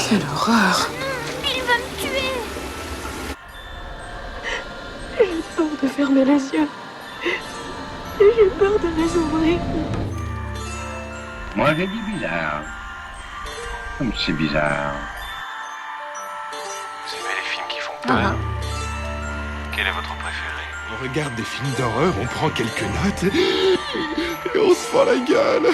Quelle horreur! Il va me tuer! J'ai peur de fermer les yeux. J'ai peur de les ouvrir. Moi, j'ai dit bizarre. Comme c'est bizarre. Vous aimez les films qui font peur? Quel est votre préféré? On regarde des films d'horreur, on prend quelques notes et on se fend la gueule.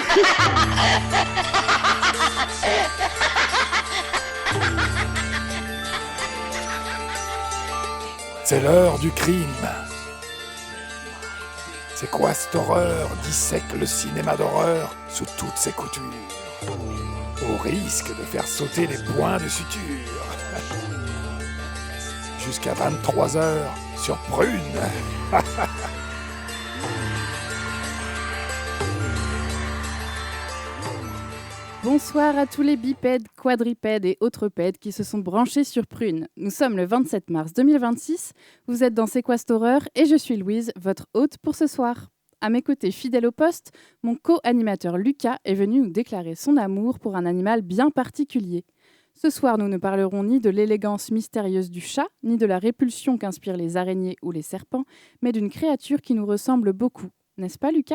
C'est l'heure du crime. C'est quoi cette horreur dissèque le cinéma d'horreur sous toutes ses coutures, au risque de faire sauter les points de suture. Jusqu'à 23h sur Prune. Bonsoir à tous les bipèdes, quadripèdes et autres pèdes qui se sont branchés sur Prune. Nous sommes le 27 mars 2026, vous êtes dans C'est quoi cette horreur et je suis Louise, votre hôte pour ce soir. À mes côtés, fidèle au poste, mon co-animateur Lucas est venu nous déclarer son amour pour un animal bien particulier. Ce soir, nous ne parlerons ni de l'élégance mystérieuse du chat, ni de la répulsion qu'inspirent les araignées ou les serpents, mais d'une créature qui nous ressemble beaucoup. N'est-ce pas, Lucas ?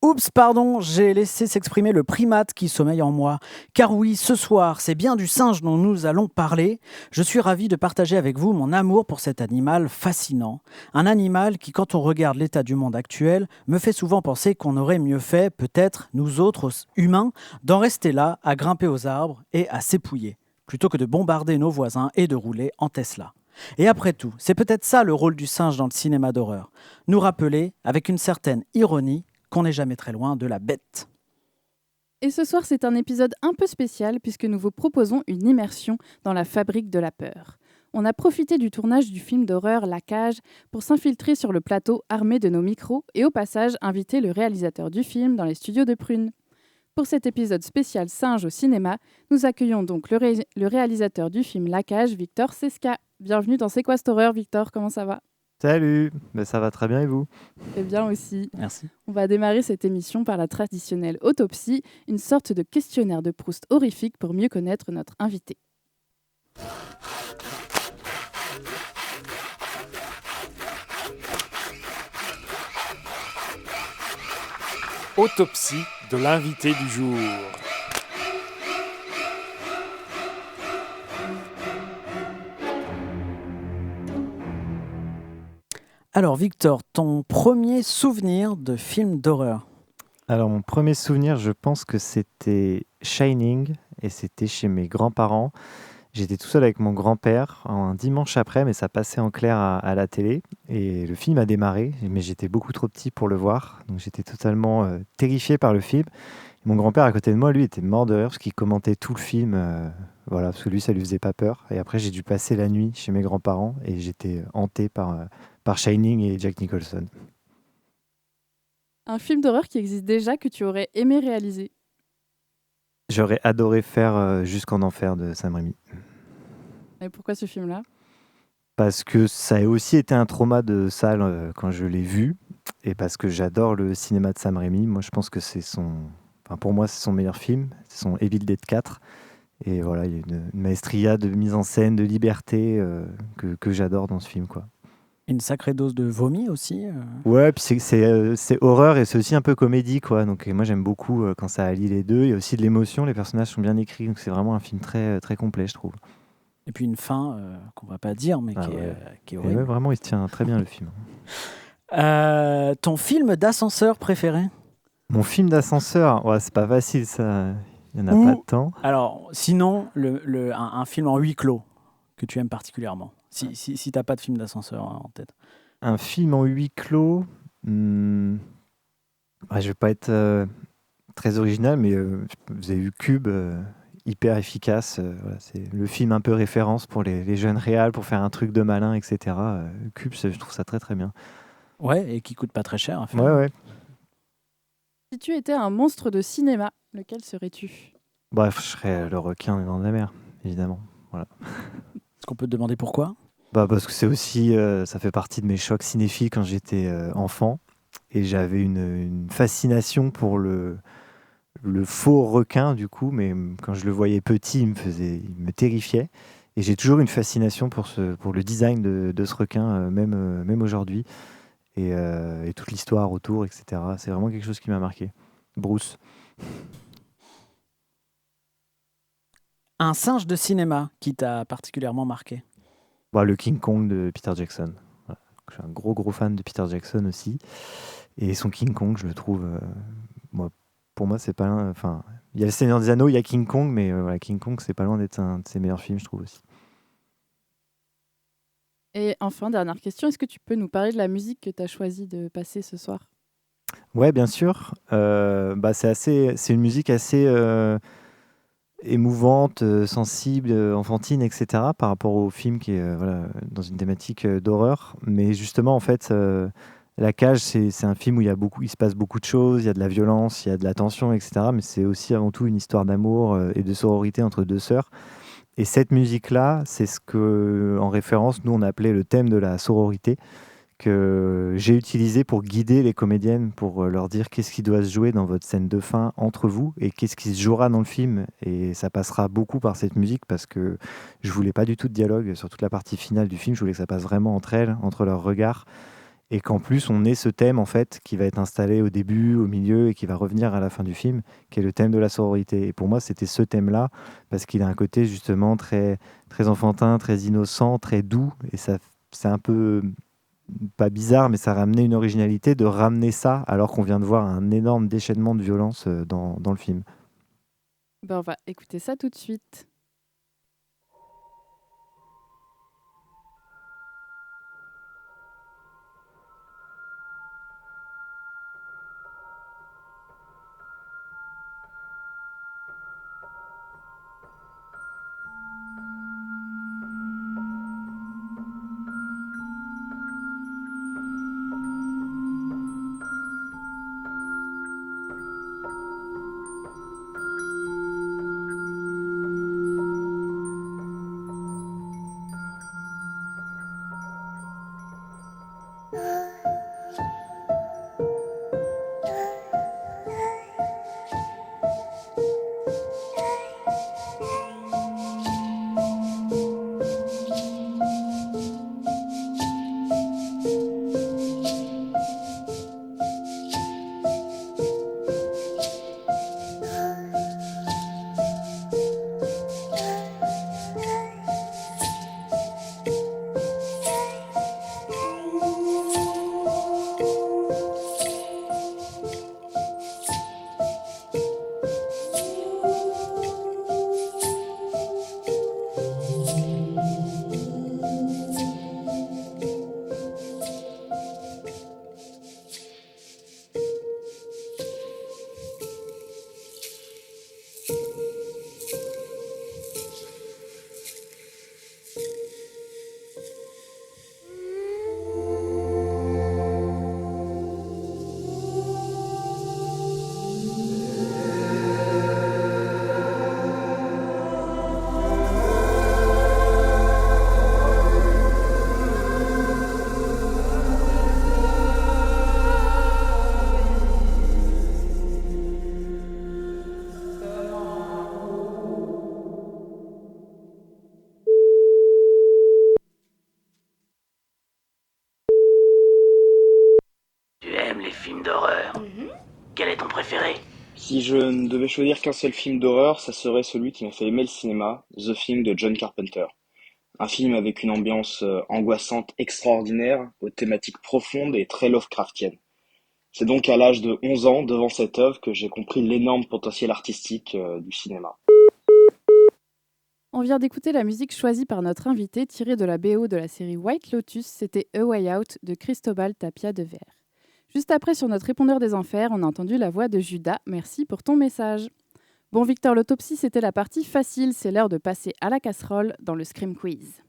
Oups, pardon, j'ai laissé s'exprimer le primate qui sommeille en moi. Car oui, ce soir, c'est bien du singe dont nous allons parler. Je suis ravi de partager avec vous mon amour pour cet animal fascinant. Un animal qui, quand on regarde l'état du monde actuel, me fait souvent penser qu'on aurait mieux fait, peut-être, nous autres humains, d'en rester là, à grimper aux arbres et à s'épouiller, plutôt que de bombarder nos voisins et de rouler en Tesla. Et après tout, c'est peut-être ça le rôle du singe dans le cinéma d'horreur. Nous rappeler, avec une certaine ironie, qu'on n'est jamais très loin de la bête. Et ce soir, c'est un épisode un peu spécial puisque nous vous proposons une immersion dans la fabrique de la peur. On a profité du tournage du film d'horreur La Cage pour s'infiltrer sur le plateau armé de nos micros et au passage inviter le réalisateur du film dans les studios de Prune. Pour cet épisode spécial singe au cinéma, nous accueillons donc le réalisateur du film La Cage, Victor Seska. Bienvenue dans C'est quoi cette horreur, Victor, comment ça va ? Salut, ça va très bien et vous? Très bien aussi. Merci. On va démarrer cette émission par la traditionnelle autopsie, une sorte de questionnaire de Proust horrifique pour mieux connaître notre invité. Autopsie de l'invité du jour. Alors Victor, ton premier souvenir de film d'horreur? Alors mon premier souvenir, je pense que c'était Shining et c'était chez mes grands-parents. J'étais tout seul avec mon grand-père un dimanche après, mais ça passait en clair à la télé et le film a démarré, mais j'étais beaucoup trop petit pour le voir, donc j'étais totalement terrifié par le film. Et mon grand-père à côté de moi, lui, était mort de rire parce qu'il commentait tout le film, voilà, parce que lui, ça lui faisait pas peur. Et après, j'ai dû passer la nuit chez mes grands-parents et j'étais hanté par Shining et Jack Nicholson. Un film d'horreur qui existe déjà que tu aurais aimé réaliser? J'aurais adoré faire Jusqu'en enfer de Sam Raimi. Et pourquoi ce film-là? Parce que ça a aussi été un trauma de salle quand je l'ai vu et parce que j'adore le cinéma de Sam Raimi. Moi, je pense que pour moi, c'est son meilleur film. C'est son Evil Dead 4. Et voilà, il y a une maestria de mise en scène, de liberté que j'adore dans ce film, quoi. Une sacrée dose de vomi aussi. Ouais, puis c'est horreur et c'est aussi un peu comédie, quoi. Donc moi j'aime beaucoup quand ça allie les deux. Il y a aussi de l'émotion, les personnages sont bien écrits, donc c'est vraiment un film très, très complet, je trouve. Et puis une fin qu'on va pas dire, mais qui est horrible. Ouais, vraiment, il se tient très bien le film. Ton film d'ascenseur préféré? Mon film d'ascenseur, ouais, c'est pas facile ça, il n'y en a pas de temps. Alors, sinon, un film en huis clos que tu aimes particulièrement, si t'as pas de film d'ascenseur en tête. Un film en huis clos, je vais pas être très original, mais vous avez vu Cube, hyper efficace. Voilà, c'est le film un peu référence pour les jeunes réals, pour faire un truc de malin, etc. Cube, je trouve ça très très bien. Ouais, et qui coûte pas très cher à faire. Ouais. Si tu étais un monstre de cinéma, lequel serais-tu? Bref, je serais le requin des Dents de la Mer, évidemment. Voilà. Est-ce qu'on peut te demander pourquoi? Parce que c'est aussi, ça fait partie de mes chocs cinéphiles quand j'étais enfant. Et j'avais une fascination pour le le faux requin du coup, mais quand je le voyais petit, il me terrifiait. Et j'ai toujours une fascination pour le design de ce requin, même aujourd'hui, et toute l'histoire autour, etc. C'est vraiment quelque chose qui m'a marqué. Bruce. Un singe de cinéma qui t'a particulièrement marqué? Le King Kong de Peter Jackson. Voilà. Je suis un gros fan de Peter Jackson aussi. Et son King Kong, je le trouve... pour moi, c'est pas loin... Enfin, il y a Le Seigneur des Anneaux, il y a King Kong, mais King Kong, c'est pas loin d'être un de ses meilleurs films, je trouve aussi. Et enfin, dernière question, est-ce que tu peux nous parler de la musique que tu as choisi de passer ce soir? Ouais, bien sûr. C'est une musique assez émouvante, sensible, enfantine, etc. par rapport au film qui est dans une thématique d'horreur. Mais justement, en fait, La Cage, c'est un film où il se passe beaucoup de choses, il y a de la violence, il y a de la tension, etc. Mais c'est aussi avant tout une histoire d'amour et de sororité entre deux sœurs. Et cette musique-là, c'est ce que, en référence, nous, on appelait le thème de la sororité, que j'ai utilisé pour guider les comédiennes, pour leur dire qu'est-ce qui doit se jouer dans votre scène de fin entre vous et qu'est-ce qui se jouera dans le film. Et ça passera beaucoup par cette musique parce que je voulais pas du tout de dialogue sur toute la partie finale du film. Je voulais que ça passe vraiment entre elles, entre leurs regards. Et qu'en plus, on ait ce thème en fait qui va être installé au début, au milieu et qui va revenir à la fin du film, qui est le thème de la sororité. Et pour moi, c'était ce thème-là parce qu'il a un côté justement très, très enfantin, très innocent, très doux. Et ça, c'est un peu... pas bizarre, mais ça ramenait une originalité de ramener ça alors qu'on vient de voir un énorme déchaînement de violence dans le film. On va écouter ça tout de suite. Quel est ton préféré? Si je ne devais choisir qu'un seul film d'horreur, ça serait celui qui m'a fait aimer le cinéma, The Thing de John Carpenter. Un film avec une ambiance angoissante extraordinaire, aux thématiques profondes et très Lovecraftiennes. C'est donc à l'âge de 11 ans, devant cette œuvre, que j'ai compris l'énorme potentiel artistique du cinéma. On vient d'écouter la musique choisie par notre invité, tirée de la BO de la série White Lotus, c'était A Way Out de Cristobal Tapia de Ver. Juste après, sur notre répondeur des enfers, on a entendu la voix de Judas. Merci pour ton message. Bon, Victor, l'autopsie, c'était la partie facile. C'est l'heure de passer à la casserole dans le Scream Quiz.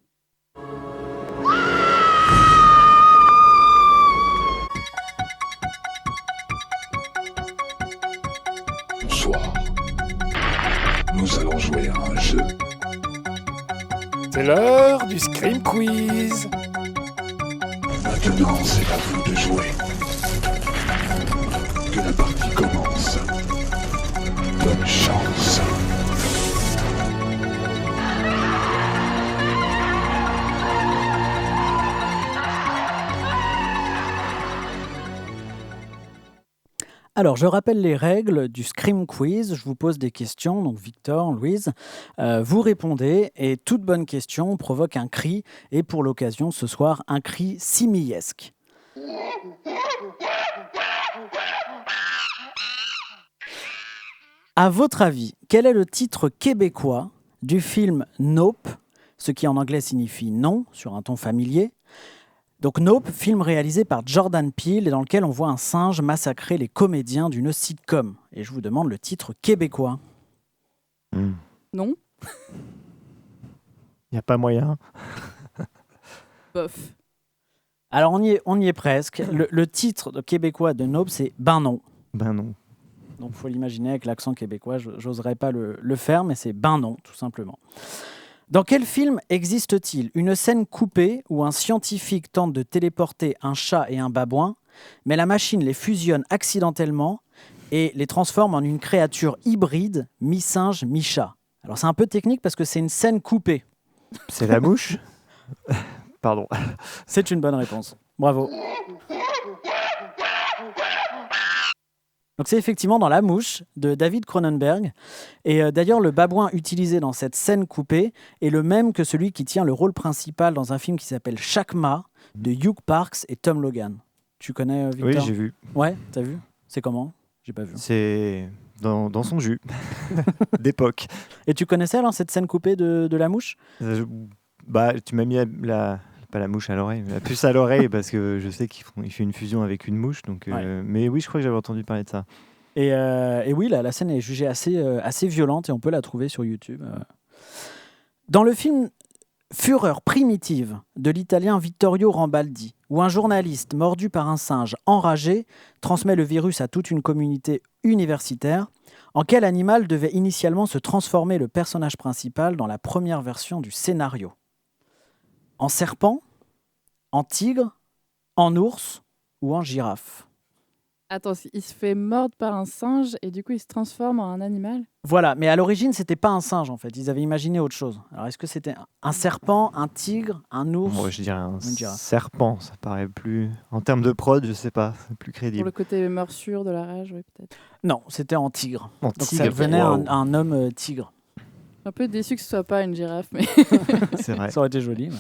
Bonsoir. Nous allons jouer à un jeu. C'est l'heure du Scream Quiz. Maintenant, c'est à vous de jouer. Que la partie commence. Alors, je rappelle les règles du Scream Quiz. Je vous pose des questions, donc Victor, Louise, vous répondez et toute bonne question provoque un cri. Et pour l'occasion, ce soir, un cri simiesque. À votre avis, quel est le titre québécois du film Nope, ce qui en anglais signifie non, sur un ton familier? Donc Nope, film réalisé par Jordan Peele et dans lequel on voit un singe massacrer les comédiens d'une sitcom. Et je vous demande le titre québécois. Non. Il n'y a pas moyen. Bof. Alors on y est presque. Le titre québécois de Nope, c'est Ben non. Ben non. Donc il faut l'imaginer avec l'accent québécois. J'oserais pas le faire, mais c'est Ben non, tout simplement. Dans quel film existe-t-il une scène coupée où un scientifique tente de téléporter un chat et un babouin, mais la machine les fusionne accidentellement et les transforme en une créature hybride, mi-singe, mi-chat? Alors c'est un peu technique parce que c'est une scène coupée. C'est La Mouche. Pardon. C'est une bonne réponse. Bravo. Donc c'est effectivement dans La Mouche de David Cronenberg. Et d'ailleurs, le babouin utilisé dans cette scène coupée est le même que celui qui tient le rôle principal dans un film qui s'appelle Chakma de Hugh Parks et Tom Logan. Tu connais Victor? Oui, j'ai vu. Ouais, t'as vu? C'est comment? J'ai pas vu. C'est dans son jus d'époque. Et tu connaissais alors cette scène coupée de La Mouche? Bah, tu m'as mis pas la mouche à l'oreille, mais la puce à l'oreille parce que je sais qu'il fait une fusion avec une mouche. Donc, Ouais. Mais oui, je crois que j'avais entendu parler de ça. Et oui, la scène est jugée assez violente et on peut la trouver sur YouTube. Dans le film Fureur primitive de l'italien Vittorio Rambaldi, où un journaliste mordu par un singe enragé transmet le virus à toute une communauté universitaire, en quel animal devait initialement se transformer le personnage principal dans la première version du scénario? En serpent, en tigre, en ours ou en girafe? Attends, il se fait mordre par un singe et du coup il se transforme en un animal? Voilà, mais à l'origine, c'était pas un singe en fait. Ils avaient imaginé autre chose. Alors, est-ce que c'était un serpent, un tigre, un ours? Moi, je dirais un une girafe. serpent. Ça paraît plus. En termes de prod, je sais pas. C'est plus Pour crédible. le côté morsure de la rage, oui, peut-être. Non, c'était en tigre. En Donc tigre, ça devenait waouh. un homme tigre. Un peu déçu que ce soit pas une girafe, mais C'est vrai. Ça aurait été joli. Ouais.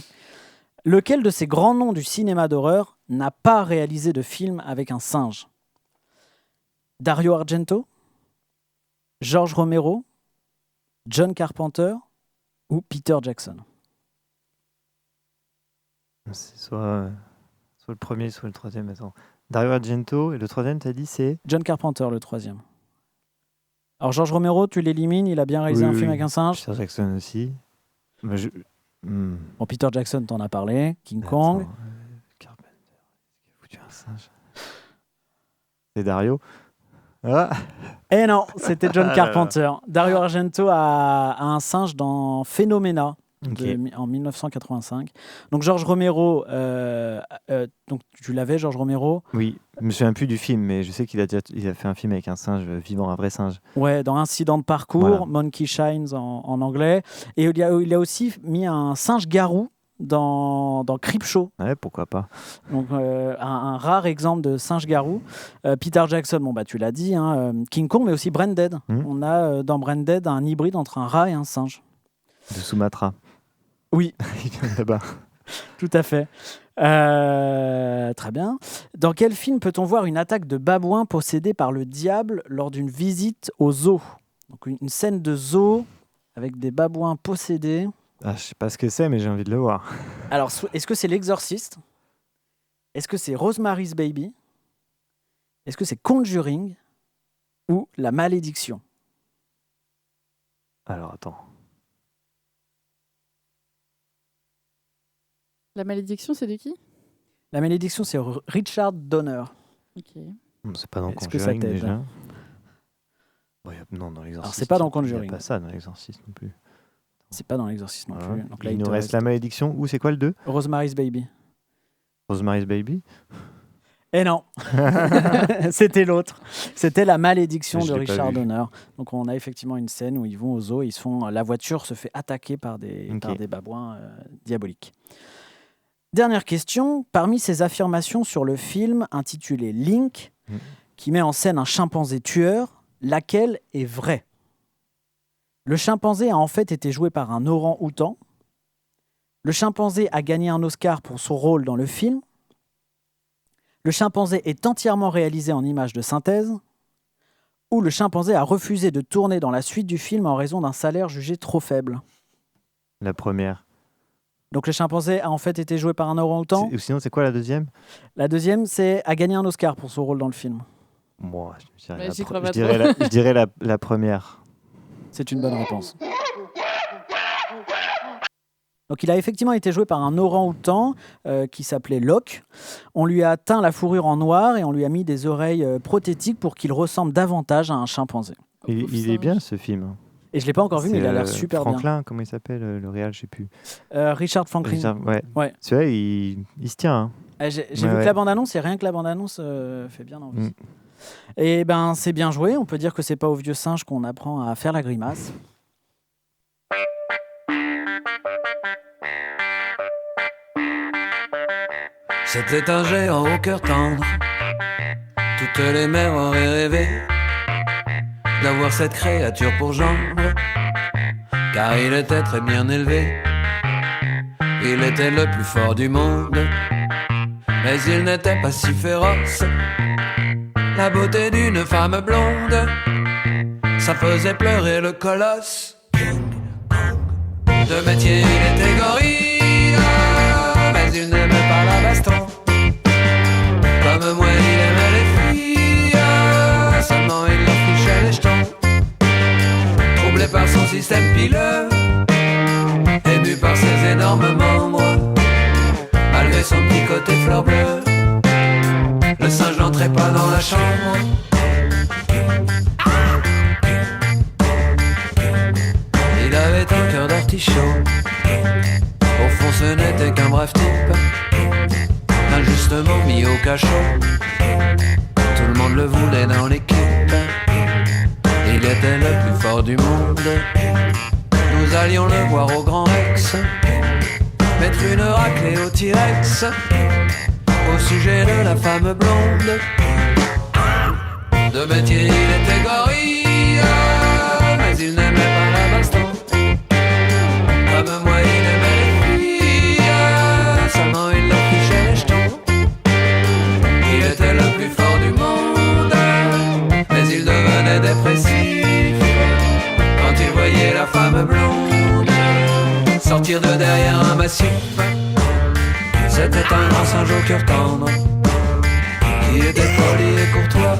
Lequel de ces grands noms du cinéma d'horreur n'a pas réalisé de film avec un singe? Dario Argento, George Romero, John Carpenter ou Peter Jackson? C'est soit le premier, soit le troisième. Attends. Dario Argento et le troisième, t'as dit c'est John Carpenter, le troisième. Alors George Romero, tu l'élimines, il a bien réalisé un film avec un singe. Peter Jackson aussi. Bah, Bon, Peter Jackson, t'en as parlé. King Kong. Carpenter. Il a foutu un singe. C'est Dario. Ah. Eh non, c'était John Carpenter. Dario Argento a un singe dans Phénoména. En 1985. Donc George Romero, donc tu l'avais, George Romero? Oui, je me souviens plus du film, mais je sais qu'il a fait un film avec un singe vivant, un vrai singe. Ouais, dans Incident de parcours, Voilà. Monkey Shines en anglais. Et il a aussi mis un singe garou dans Creepshow. Ouais, pourquoi pas. Donc un rare exemple de singe garou. Peter Jackson, bon bah tu l'as dit, hein, King Kong, mais aussi Branded. On a dans Branded un hybride entre un rat et un singe. De Sumatra. Oui. Il vient de là-bas. Tout à fait. Très bien. Dans quel film peut-on voir une attaque de babouins possédés par le diable lors d'une visite au zoo? Donc une scène de zoo avec des babouins possédés. Ah, je sais pas ce que c'est, mais j'ai envie de le voir. Alors, est-ce que c'est L'Exorciste? Est-ce que c'est Rosemary's Baby? Est-ce que c'est Conjuring? Ou La Malédiction? Alors, attends. La Malédiction, c'est de qui? La Malédiction, c'est Richard Donner. Ok. C'est pas dans Est-ce que ça Conjuring t'aide? déjà. Bon, non, dans l'Exorciste. Alors, c'est pas dans Il Conjuring. n'y a pas ça dans l'Exorciste non plus. C'est pas dans l'Exorciste non Voilà. plus. Donc là, Il te nous reste La Malédiction. Ou c'est quoi le 2? Rosemary's Baby. Rosemary's Baby. Eh non, c'était l'autre. C'était La Malédiction Je de l'ai pas Richard vu. Donner. Donc on a effectivement une scène où ils vont au zoo et la voiture se fait attaquer par des babouins diaboliques. Dernière question. Parmi ces affirmations sur le film intitulé Link, qui met en scène un chimpanzé tueur, laquelle est vraie? Le chimpanzé a en fait été joué par un orang-outan. Le chimpanzé a gagné un Oscar pour son rôle dans le film. Le chimpanzé est entièrement réalisé en images de synthèse. Ou le chimpanzé a refusé de tourner dans la suite du film en raison d'un salaire jugé trop faible. La première. Donc le chimpanzé a en fait été joué par un orang-outan. Sinon, c'est quoi la deuxième? La deuxième, c'est a gagné un Oscar pour son rôle dans le film. Moi, Je dirais la première. C'est une bonne réponse. Donc il a effectivement été joué par un orang-outan qui s'appelait Locke. On lui a teint la fourrure en noir et on lui a mis des oreilles prothétiques pour qu'il ressemble davantage à un chimpanzé. Il est bien ce film. Et je ne l'ai pas encore vu, mais il a l'air super Franklin, bien. comment il s'appelle, le réal, je ne sais plus. Richard Franklin. Ouais. Celui-là, il se tient. Hein. J'ai vu que la bande-annonce, et rien que la bande-annonce fait bien envie. Et ben, c'est bien joué. On peut dire que c'est pas au vieux singe qu'on apprend à faire la grimace. C'était un géant au cœur tendre. Toutes les mères auraient rêvé d'avoir cette créature pour gendre, car il était très bien élevé. Il était le plus fort du monde, mais il n'était pas si féroce. La beauté d'une femme blonde, ça faisait pleurer le colosse. De métier il était gorille, mais il n'aimait pas la baston. Comme moi il aimait les filles, seulement il leur fichait les jetons. Troublé par son système pileux, ému par ses énormes membres, malgré son petit côté fleur bleue, le singe n'entrait pas dans la chambre. Il avait un cœur d'artichaut, au fond ce n'était qu'un brave type, injustement mis au cachot. Tout le monde le voulait dans l'équipe, il était le plus fort du monde. Nous allions le voir au Grand Rex, mettre une raclée au T-Rex, au sujet de la femme blonde. De métier il était gorille, mais il n'aimait pas la baston. Comme moi il aimait les filles, seulement il leur fichait les jetons. Il était le plus fort du monde, mais il devenait dépressif quand il voyait la femme blonde sortir de derrière un massif. C'était un grand singe au cœur tendre, qui était poli et courtois,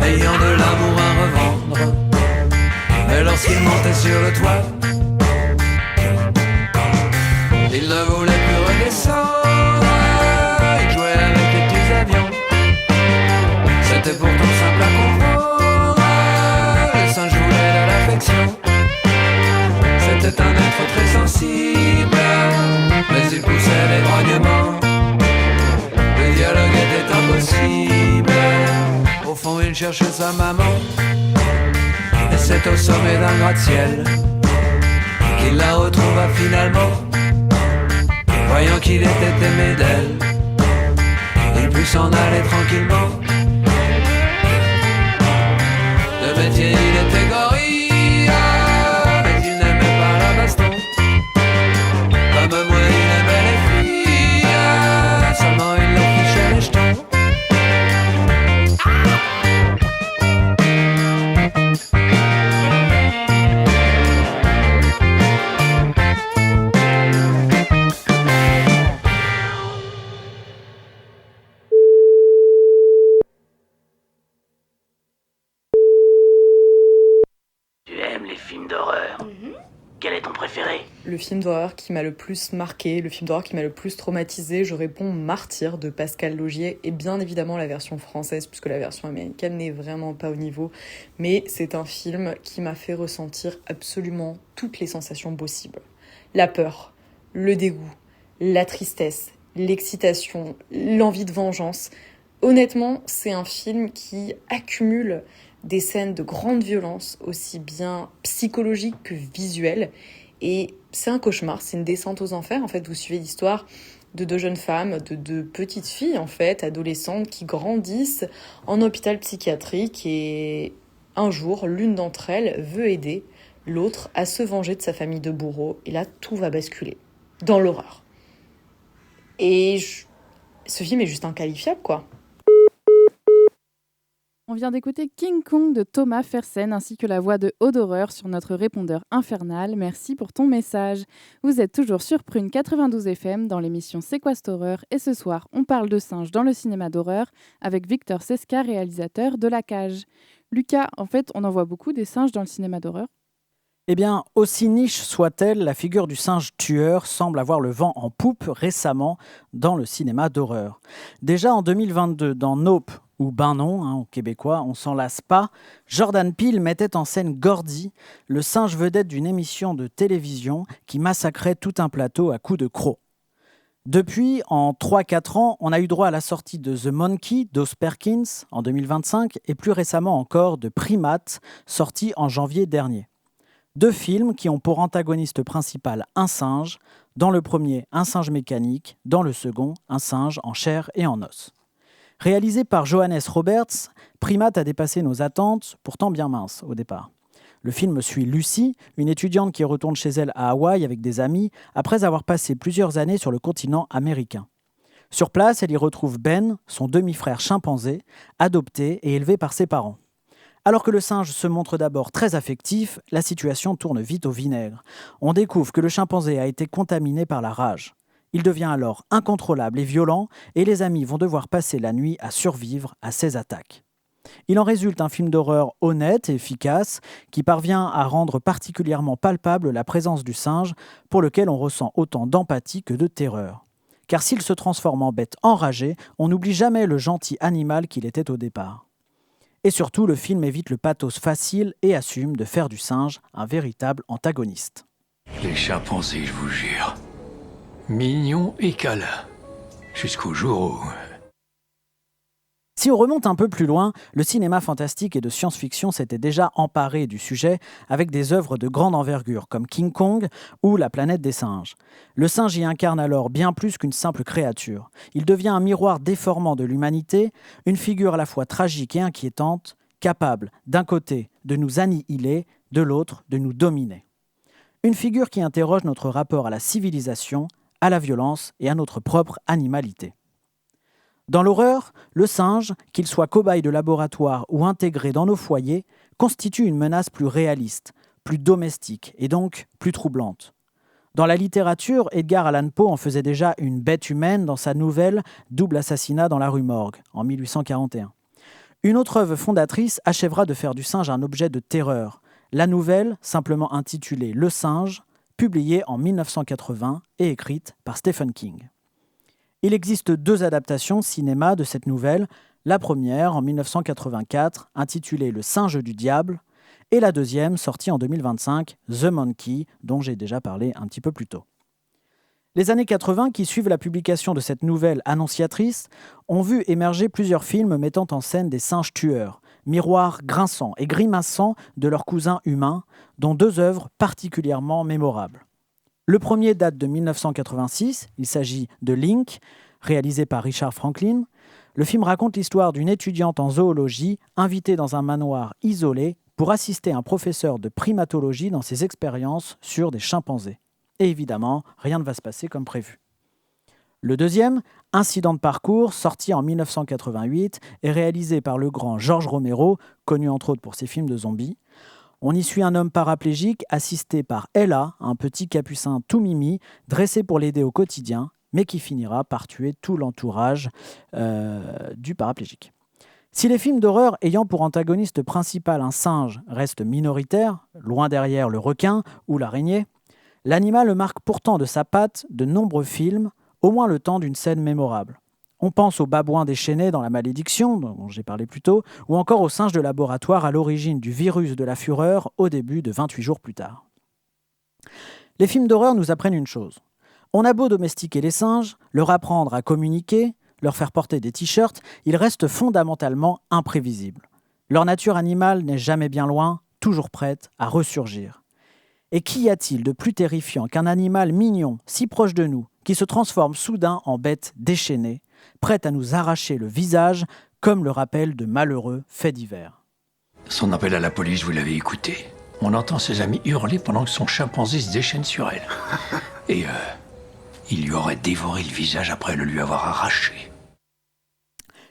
ayant de l'amour à revendre. Mais lorsqu'il montait sur le toit, il ne voulait plus redescendre. Il jouait avec les petits avions, c'était pourtant simple à comprendre. Le singe voulait de l'affection, c'était un être très sensible, mais il poussait les grognements. Le dialogue était impossible. Au fond il cherchait sa maman, et c'est au sommet d'un gratte-ciel qu'il la retrouva finalement. Voyant qu'il était aimé d'elle, il put s'en aller tranquillement. De métier il était gorille, mais il n'aimait pas la baston. Comme moi il aimait les filles, seulement il leur fichait les jetons. Quel est ton préféré? Le film d'horreur qui m'a le plus marqué, le film d'horreur qui m'a le plus traumatisé, je réponds Martyr de Pascal Laugier, et bien évidemment la version française, puisque la version américaine n'est vraiment pas au niveau, mais c'est un film qui m'a fait ressentir absolument toutes les sensations possibles. La peur, le dégoût, la tristesse, l'excitation, l'envie de vengeance. Honnêtement, c'est un film qui accumule des scènes de grande violence, aussi bien psychologiques que visuelles. Et c'est un cauchemar, c'est une descente aux enfers. En fait, vous suivez l'histoire de 2 jeunes femmes, de 2 petites filles en fait, adolescentes, qui grandissent en hôpital psychiatrique et un jour, l'une d'entre elles veut aider l'autre à se venger de sa famille de bourreaux et là, tout va basculer dans l'horreur. Et ce film est juste inqualifiable, quoi. On vient d'écouter King Kong de Thomas Fersen ainsi que la voix de Odoreur sur notre répondeur infernal. Merci pour ton message. Vous êtes toujours sur Prune 92 FM dans l'émission C'est quoi cette horreur ? Et ce soir, on parle de singes dans le cinéma d'horreur avec Victor Seska, réalisateur de La Cage. Lucas, en fait, on en voit beaucoup des singes dans le cinéma d'horreur ? Eh bien, aussi niche soit-elle, la figure du singe tueur semble avoir le vent en poupe récemment dans le cinéma d'horreur. Déjà en 2022, dans Nope, ou Ben non, au québécois, on s'en lasse pas, Jordan Peele mettait en scène Gordy, le singe vedette d'une émission de télévision qui massacrait tout un plateau à coups de crocs. Depuis, en 3-4 ans, on a eu droit à la sortie de The Monkey d'Oz Perkins en 2025 et plus récemment encore de Primate, sorti en janvier dernier. 2 films qui ont pour antagoniste principal un singe, dans le premier un singe mécanique, dans le second un singe en chair et en os. Réalisé par Johannes Roberts, Primate a dépassé nos attentes, pourtant bien minces au départ. Le film suit Lucy, une étudiante qui retourne chez elle à Hawaï avec des amis, après avoir passé plusieurs années sur le continent américain. Sur place, elle y retrouve Ben, son demi-frère chimpanzé, adopté et élevé par ses parents. Alors que le singe se montre d'abord très affectif, la situation tourne vite au vinaigre. On découvre que le chimpanzé a été contaminé par la rage. Il devient alors incontrôlable et violent, et les amis vont devoir passer la nuit à survivre à ses attaques. Il en résulte un film d'horreur honnête et efficace, qui parvient à rendre particulièrement palpable la présence du singe, pour lequel on ressent autant d'empathie que de terreur. Car s'il se transforme en bête enragée, on n'oublie jamais le gentil animal qu'il était au départ. Et surtout, le film évite le pathos facile et assume de faire du singe un véritable antagoniste. Les chimpanzés, je vous jure, mignons et câlins, jusqu'au jour où... Si on remonte un peu plus loin, le cinéma fantastique et de science-fiction s'était déjà emparé du sujet avec des œuvres de grande envergure comme King Kong ou La planète des singes. Le singe y incarne alors bien plus qu'une simple créature. Il devient un miroir déformant de l'humanité, une figure à la fois tragique et inquiétante, capable d'un côté de nous annihiler, de l'autre de nous dominer. Une figure qui interroge notre rapport à la civilisation, à la violence et à notre propre animalité. Dans l'horreur, le singe, qu'il soit cobaye de laboratoire ou intégré dans nos foyers, constitue une menace plus réaliste, plus domestique et donc plus troublante. Dans la littérature, Edgar Allan Poe en faisait déjà une bête humaine dans sa nouvelle « Double assassinat dans la rue Morgue » en 1841. Une autre œuvre fondatrice achèvera de faire du singe un objet de terreur. La nouvelle, simplement intitulée « Le singe », publiée en 1980 et écrite par Stephen King. Il existe 2 adaptations cinéma de cette nouvelle, la première en 1984 intitulée Le singe du diable et la deuxième sortie en 2025, The Monkey, dont j'ai déjà parlé un petit peu plus tôt. Les années 80 qui suivent la publication de cette nouvelle annonciatrice ont vu émerger plusieurs films mettant en scène des singes tueurs, miroirs grinçants et grimaçants de leurs cousins humains, dont 2 œuvres particulièrement mémorables. Le premier date de 1986, il s'agit de Link, réalisé par Richard Franklin. Le film raconte l'histoire d'une étudiante en zoologie invitée dans un manoir isolé pour assister un professeur de primatologie dans ses expériences sur des chimpanzés. Et évidemment, rien ne va se passer comme prévu. Le deuxième, Incident de parcours, sorti en 1988, est réalisé par le grand George Romero, connu entre autres pour ses films de zombies. On y suit un homme paraplégique assisté par Ella, un petit capucin tout mimi, dressé pour l'aider au quotidien, mais qui finira par tuer tout l'entourage du paraplégique. Si les films d'horreur ayant pour antagoniste principal un singe restent minoritaires, loin derrière le requin ou l'araignée, l'animal marque pourtant de sa patte de nombreux films, au moins le temps d'une scène mémorable. On pense au babouin déchaîné dans La Malédiction, dont j'ai parlé plus tôt, ou encore au singe de laboratoire à l'origine du virus de la fureur au début de 28 jours plus tard. Les films d'horreur nous apprennent une chose. On a beau domestiquer les singes, leur apprendre à communiquer, leur faire porter des t-shirts, ils restent fondamentalement imprévisibles. Leur nature animale n'est jamais bien loin, toujours prête à ressurgir. Et qu'y a-t-il de plus terrifiant qu'un animal mignon, si proche de nous, qui se transforme soudain en bête déchaînée, prête à nous arracher le visage, comme le rappellent de malheureux faits divers. Son appel à la police, vous l'avez écouté. On entend ses amis hurler pendant que son chimpanzé se déchaîne sur elle. Et il lui aurait dévoré le visage après le lui avoir arraché.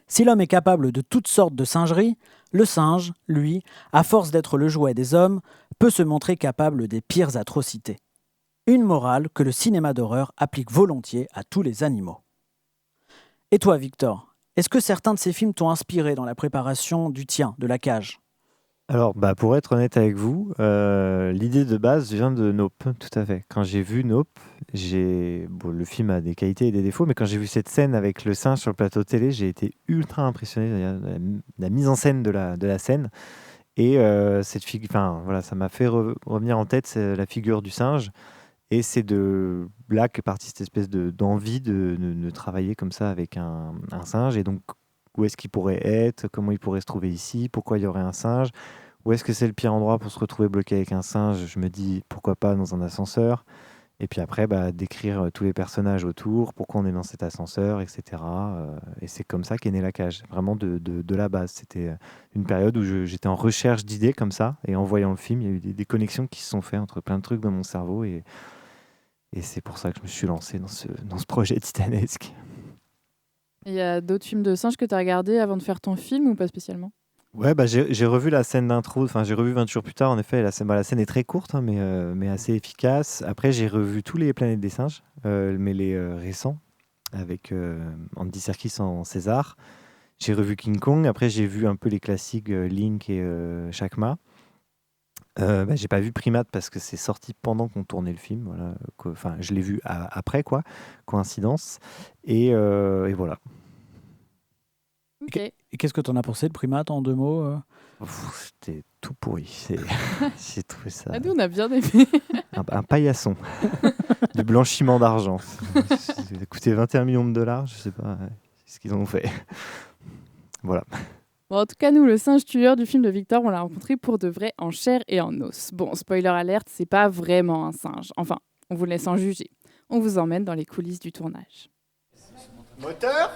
Si l'homme est capable de toutes sortes de singeries, le singe, lui, à force d'être le jouet des hommes, peut se montrer capable des pires atrocités. Une morale que le cinéma d'horreur applique volontiers à tous les animaux. Et toi, Victor, est-ce que certains de ces films t'ont inspiré dans la préparation du tien, de La Cage ? Alors, pour être honnête avec vous, l'idée de base vient de Nope, tout à fait. Quand j'ai vu Nope, le film a des qualités et des défauts, mais quand j'ai vu cette scène avec le singe sur le plateau de télé, j'ai été ultra impressionné de la mise en scène de la scène. Et ça m'a fait revenir en tête la figure du singe. Et c'est de là qu'est partie cette espèce d'envie de travailler comme ça avec un singe. Et donc, où est-ce qu'il pourrait être, comment il pourrait se trouver ici, pourquoi il y aurait un singe, où est-ce que c'est le pire endroit pour se retrouver bloqué avec un singe. Je me dis, pourquoi pas dans un ascenseur. Et puis après, décrire tous les personnages autour, pourquoi on est dans cet ascenseur, etc. Et c'est comme ça qu'est née La Cage, vraiment de la base. C'était une période où j'étais en recherche d'idées comme ça, et en voyant le film, il y a eu des connexions qui se sont faites entre plein de trucs dans mon cerveau, et c'est pour ça que je me suis lancé dans ce projet titanesque. Il y a d'autres films de singes que tu as regardés avant de faire ton film ou pas spécialement ? Ouais, j'ai revu la scène d'intro, j'ai revu 20 jours plus tard, en effet, la scène est très courte, hein, mais assez efficace. Après, j'ai revu tous les Planètes des singes, mais les récents, avec Andy Serkis en César. J'ai revu King Kong, après j'ai vu un peu les classiques Link et Shakma. J'ai pas vu Primate parce que c'est sorti pendant qu'on tournait le film, voilà. Je l'ai vu après, quoi, coïncidence, et voilà. Okay. Et qu'est-ce que tu en as pensé de Primate en 2 mots C'était tout pourri. J'ai trouvé ça. Ah, nous, on a bien aimé. un paillasson. Du blanchiment d'argent. Ça a coûté 21 millions de dollars, je sais pas ce qu'ils en ont fait. Voilà. Bon, en tout cas, nous, le singe tueur du film de Victor, on l'a rencontré pour de vrai en chair et en os. Bon, spoiler alerte, c'est pas vraiment un singe. Enfin, on vous laisse en juger. On vous emmène dans les coulisses du tournage. Moteur ?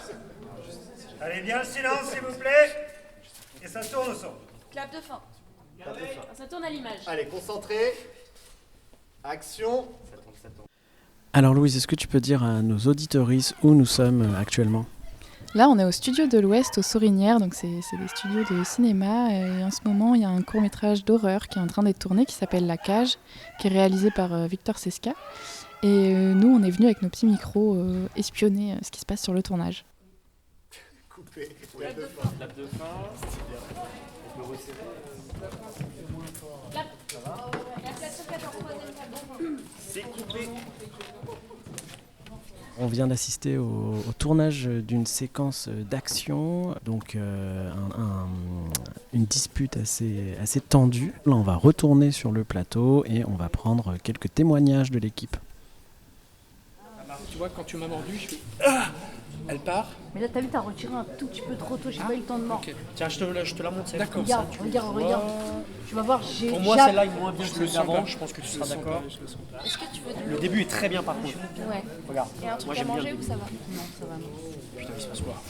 Allez bien le silence, s'il vous plaît. Et ça tourne au son. Clap de fin. Ça tourne à l'image. Allez, concentré. Action. Ça tourne. Alors Louise, est-ce que tu peux dire à nos auditorices où nous sommes actuellement ? Là, on est au studio de l'Ouest, aux Sorinières, donc c'est des studios de cinéma. Et en ce moment, il y a un court-métrage d'horreur qui est en train d'être tourné, qui s'appelle La Cage, qui est réalisé par Victor Sesca. Et nous, on est venus avec nos petits micros espionner ce qui se passe sur le tournage. Coupé. Clap de fin. Clap de fin. On peut resserrer. Clap. La station 14e. C'est coupé. On vient d'assister au tournage d'une séquence d'action, donc une dispute assez tendue. Là, on va retourner sur le plateau et on va prendre quelques témoignages de l'équipe. Tu vois, quand tu m'as mordu, je fais ah, elle part. Mais là, t'as vu, t'as retiré un tout petit peu trop tôt, j'ai pas eu le temps de mordre. Okay. Tiens, je te la montre. D'accord. Regarde. Tu vas voir, j'ai. Pour moi, celle-là est moins bien que celle d'avant. Je pense que tu seras d'accord. Est-ce que tu veux de Le début est très bien par contre. Ouais. Regarde. Il y a un truc à manger ou ça va? Non, ça va. Putain, il se passe quoi?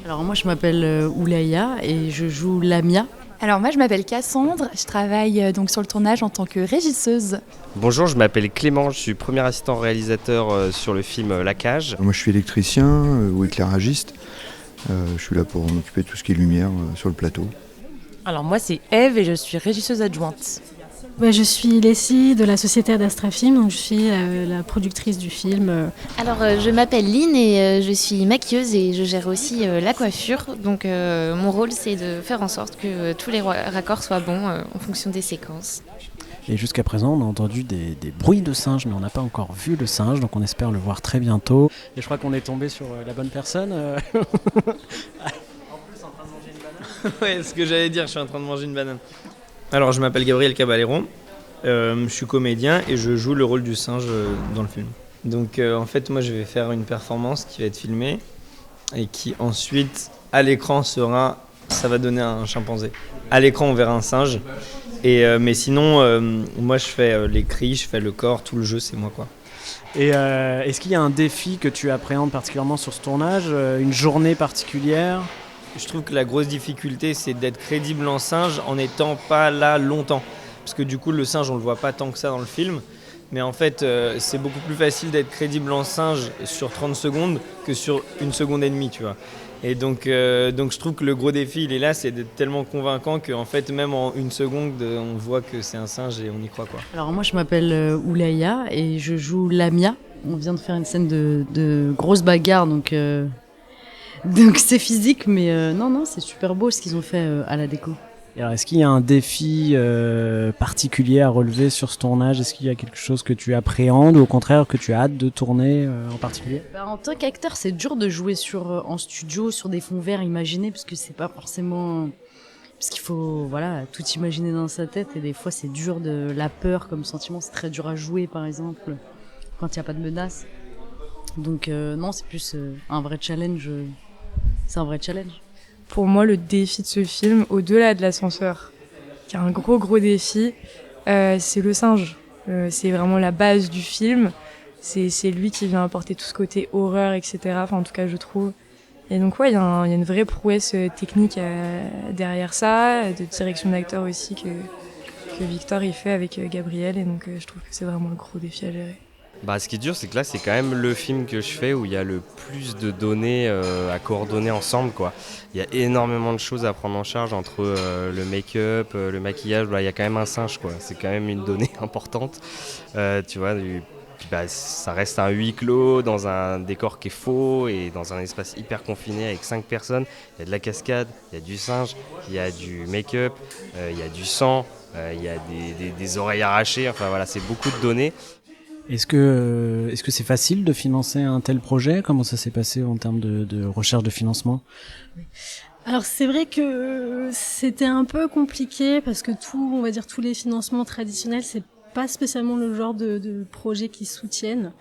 Alors moi, je m'appelle Oulaya et je joue Lamia. Alors moi je m'appelle Cassandre, je travaille donc sur le tournage en tant que régisseuse. Bonjour, je m'appelle Clément, je suis premier assistant réalisateur sur le film La Cage. Moi je suis électricien ou éclairagiste, je suis là pour m'occuper de tout ce qui est lumière sur le plateau. Alors moi c'est Eve et je suis régisseuse adjointe. Je suis Leslie de la société Ad Astra Film, donc je suis la productrice du film. Alors je m'appelle Lynn et je suis maquilleuse et je gère aussi la coiffure. Donc mon rôle c'est de faire en sorte que tous les raccords soient bons en fonction des séquences. Et jusqu'à présent on a entendu des bruits de singes, mais on n'a pas encore vu le singe, donc on espère le voir très bientôt. Et je crois qu'on est tombé sur la bonne personne. En plus en train de manger une banane. Ouais, ce que j'allais dire, je suis en train de manger une banane. Alors, je m'appelle Gabriel Caballero, je suis comédien et je joue le rôle du singe dans le film. Donc, en fait, moi, je vais faire une performance qui va être filmée et qui, ensuite, à l'écran, ça va donner un chimpanzé. À l'écran, on verra un singe, mais sinon, moi, je fais les cris, je fais le corps, tout le jeu, c'est moi, quoi. Et est-ce qu'il y a un défi que tu appréhendes particulièrement sur ce tournage, une journée particulière? Je trouve que la grosse difficulté, c'est d'être crédible en singe en n'étant pas là longtemps. Parce que du coup, le singe, on le voit pas tant que ça dans le film. Mais en fait, c'est beaucoup plus facile d'être crédible en singe sur 30 secondes que sur 1 seconde et demie, tu vois. Et donc je trouve que le gros défi, il est là, c'est d'être tellement convaincant qu'en fait, même en 1 seconde, on voit que c'est un singe et on y croit, quoi. Alors moi, je m'appelle Oulaya et je joue Lamia. On vient de faire une scène de grosse bagarre, donc c'est physique, mais non, c'est super beau ce qu'ils ont fait à la déco. Et alors, est-ce qu'il y a un défi particulier à relever sur ce tournage? Est-ce qu'il y a quelque chose que tu appréhendes ou au contraire que tu as hâte de tourner en particulier? En tant qu'acteur, c'est dur de jouer en studio sur des fonds verts imaginés parce que c'est pas forcément... Parce qu'il faut tout imaginer dans sa tête et des fois c'est dur, la peur comme sentiment, c'est très dur à jouer par exemple quand il n'y a pas de menace. Donc non, c'est plus un vrai challenge. C'est un vrai challenge. Pour moi, le défi de ce film, au-delà de l'ascenseur, qui est un gros défi, c'est le singe. C'est vraiment la base du film. C'est lui qui vient apporter tout ce côté horreur, etc. Enfin, en tout cas, je trouve. Et donc, ouais, il y a une vraie prouesse technique derrière ça, de direction d'acteur aussi que Victor il fait avec Gabriel. Et donc, je trouve que c'est vraiment le gros défi à gérer. Ce qui est dur, c'est que là, c'est quand même le film que je fais où il y a le plus de données à coordonner ensemble, quoi. Il y a énormément de choses à prendre en charge entre le make-up, le maquillage. Il y a quand même un singe, quoi. C'est quand même une donnée importante. Tu vois, ça reste un huis clos dans un décor qui est faux et dans un espace hyper confiné avec 5 personnes. Il y a de la cascade, il y a du singe, il y a du make-up, il y a du sang, il y a des oreilles arrachées. Enfin voilà, c'est beaucoup de données. Est-ce que c'est facile de financer un tel projet? Comment ça s'est passé en termes de recherche de financement? Alors c'est vrai que c'était un peu compliqué parce que tous les financements traditionnels, c'est pas spécialement le genre de projet qui soutiennent.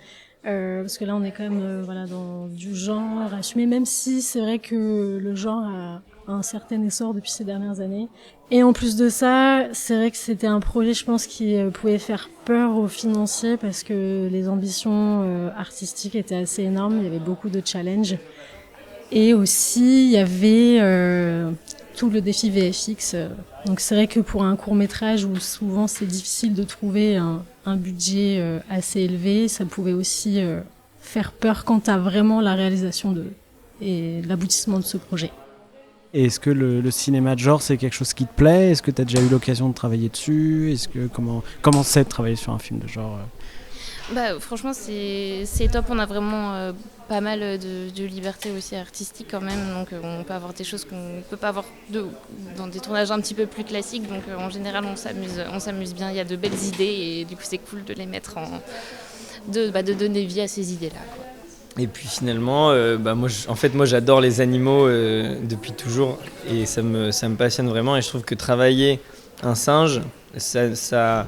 Parce que là on est quand même dans du genre assumé, même si c'est vrai que le genre a un certain essor depuis ces dernières années. Et en plus de ça, c'est vrai que c'était un projet, je pense, qui pouvait faire peur aux financiers parce que les ambitions artistiques étaient assez énormes, il y avait beaucoup de challenges. Et aussi, il y avait tout le défi VFX. Donc c'est vrai que pour un court-métrage où souvent c'est difficile de trouver un budget assez élevé, ça pouvait aussi faire peur quant à vraiment la réalisation et l'aboutissement de ce projet. Et est-ce que le cinéma de genre, c'est quelque chose qui te plaît? Est-ce que tu as déjà eu l'occasion de travailler dessus? Comment c'est de travailler sur un film de genre? Franchement, c'est top. On a vraiment pas mal de liberté aussi artistique quand même. Donc on peut avoir des choses qu'on ne peut pas avoir dans des tournages un petit peu plus classiques. Donc en général, on s'amuse bien. Il y a de belles idées et du coup, c'est cool de les mettre de donner vie à ces idées-là, quoi. Et puis finalement, moi j'adore les animaux depuis toujours et ça me passionne vraiment et je trouve que travailler un singe, ça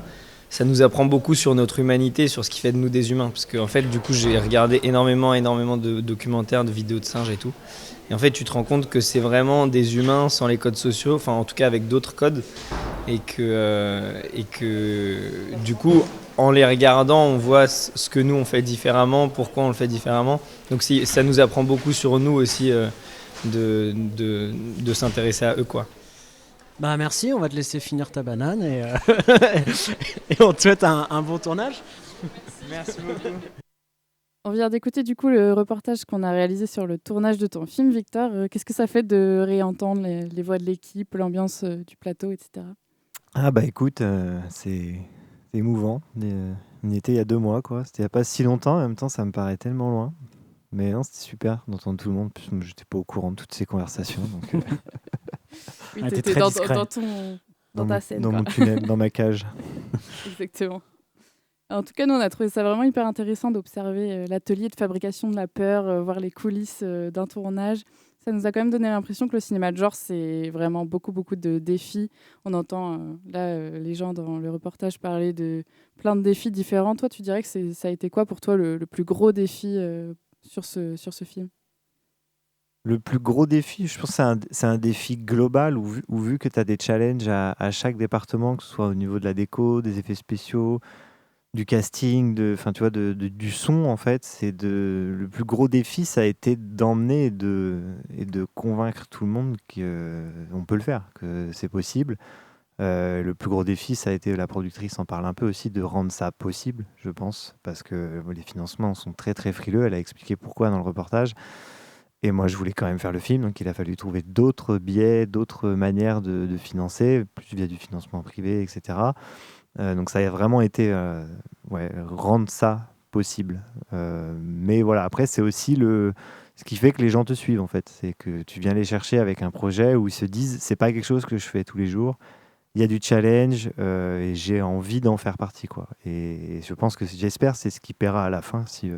nous apprend beaucoup sur notre humanité, sur ce qui fait de nous des humains. Parce que en fait, du coup, j'ai regardé énormément de documentaires, de vidéos de singes et tout. Et en fait, tu te rends compte que c'est vraiment des humains sans les codes sociaux, enfin en tout cas avec d'autres codes. Et que du coup, en les regardant, on voit ce que nous on fait différemment, pourquoi on le fait différemment. Donc ça nous apprend beaucoup sur nous aussi de s'intéresser à eux, quoi. Merci, on va te laisser finir ta banane et on te souhaite un bon tournage. Merci beaucoup. On vient d'écouter du coup le reportage qu'on a réalisé sur le tournage de ton film, Victor. Qu'est-ce que ça fait de réentendre les voix de l'équipe, l'ambiance du plateau, etc. Écoute, c'est émouvant. On y était il y a 2 mois, quoi. C'était il n'y a pas si longtemps, en même temps ça me paraît tellement loin. Mais non, c'était super d'entendre tout le monde. Puis, j'étais pas au courant de toutes ces conversations. Donc, oui, t'étais très dans ta scène. Dans mon tunnel, dans ma cage. Exactement. En tout cas, nous, on a trouvé ça vraiment hyper intéressant d'observer l'atelier de fabrication de la peur, voir les coulisses d'un tournage. Ça nous a quand même donné l'impression que le cinéma de genre, c'est vraiment beaucoup de défis. On entend les gens dans le reportage parler de plein de défis différents. Toi, tu dirais que ça a été quoi pour toi le plus gros défi sur ce film? Le plus gros défi, je pense que c'est un défi global où vu que tu as des challenges à chaque département, que ce soit au niveau de la déco, des effets spéciaux, du casting, du son en fait. Le plus gros défi, ça a été d'emmener et de convaincre tout le monde qu'on peut le faire, que c'est possible. Le plus gros défi, ça a été, la productrice en parle un peu aussi, de rendre ça possible, je pense, parce que les financements sont très très frileux. Elle a expliqué pourquoi dans le reportage. Et moi, je voulais quand même faire le film, donc il a fallu trouver d'autres biais, d'autres manières de financer, plus via du financement privé, etc. Donc ça a vraiment été rendre ça possible. Mais voilà, après, c'est aussi ce qui fait que les gens te suivent, en fait. C'est que tu viens les chercher avec un projet où ils se disent, c'est pas quelque chose que je fais tous les jours. Il y a du challenge et j'ai envie d'en faire partie, quoi. Et je pense j'espère, c'est ce qui paiera à la fin si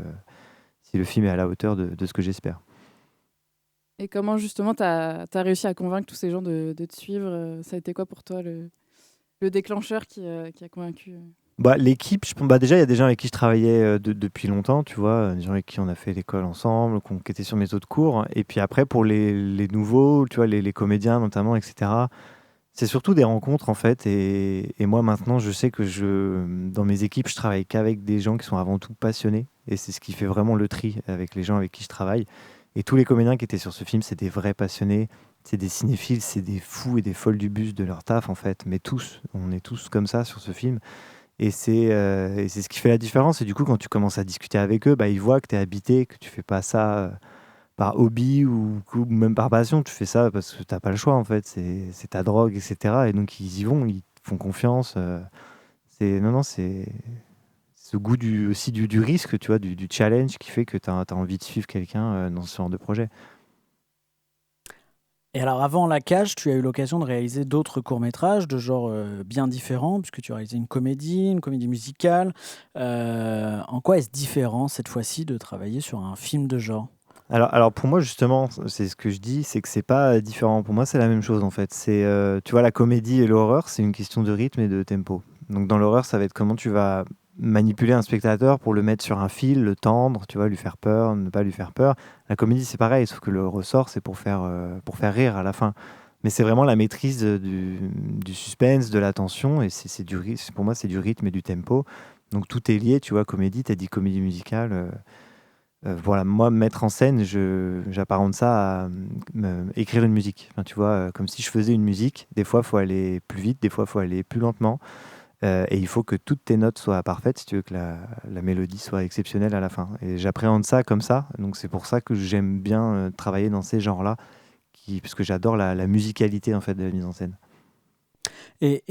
le film est à la hauteur de ce que j'espère. Et comment justement tu as réussi à convaincre tous ces gens de te suivre? Ça a été quoi pour toi le déclencheur qui a convaincu? L'équipe, déjà il y a des gens avec qui je travaillais depuis longtemps, tu vois, des gens avec qui on a fait l'école ensemble, qui étaient sur mes autres cours. Et puis après pour les nouveaux, tu vois, les comédiens notamment, etc. C'est surtout des rencontres en fait. Et moi maintenant je sais que dans mes équipes je travaille qu'avec des gens qui sont avant tout passionnés. Et c'est ce qui fait vraiment le tri avec les gens avec qui je travaille. Et tous les comédiens qui étaient sur ce film, c'est des vrais passionnés, c'est des cinéphiles, c'est des fous et des folles du bus de leur taf en fait. Mais on est tous comme ça sur ce film. Et c'est ce qui fait la différence. Et du coup, quand tu commences à discuter avec eux, ils voient que tu es habité, que tu fais pas ça par hobby ou même par passion. Tu fais ça parce que tu n'as pas le choix en fait. C'est ta drogue, etc. Et donc ils y vont, ils te font confiance. C'est ce goût aussi du risque, tu vois, du challenge qui fait que tu as envie de suivre quelqu'un dans ce genre de projet. Et alors, avant La Cage, tu as eu l'occasion de réaliser d'autres courts-métrages de genres bien différents, puisque tu as réalisé une comédie musicale. En quoi est-ce différent, cette fois-ci, de travailler sur un film de genre ? Alors pour moi, justement, c'est ce que je dis, c'est que c'est pas différent. Pour moi, c'est la même chose, en fait. Tu vois, la comédie et l'horreur, c'est une question de rythme et de tempo. Donc dans l'horreur, ça va être comment tu vas manipuler un spectateur pour le mettre sur un fil, le tendre, tu vois, lui faire peur, ne pas lui faire peur. La comédie, c'est pareil, sauf que le ressort, c'est pour faire rire à la fin. Mais c'est vraiment la maîtrise du suspense, de la tension, et pour moi, c'est du rythme et du tempo. Donc tout est lié, tu vois, comédie, t'as dit comédie musicale. Voilà, moi, mettre en scène, j'apparente ça à écrire une musique. Enfin, tu vois, comme si je faisais une musique. Des fois, il faut aller plus vite, des fois, il faut aller plus lentement. Et il faut que toutes tes notes soient parfaites si tu veux que la mélodie soit exceptionnelle à la fin. Et j'appréhende ça comme ça. Donc c'est pour ça que j'aime bien travailler dans ces genres-là, parce que j'adore la musicalité en fait, de la mise en scène. Et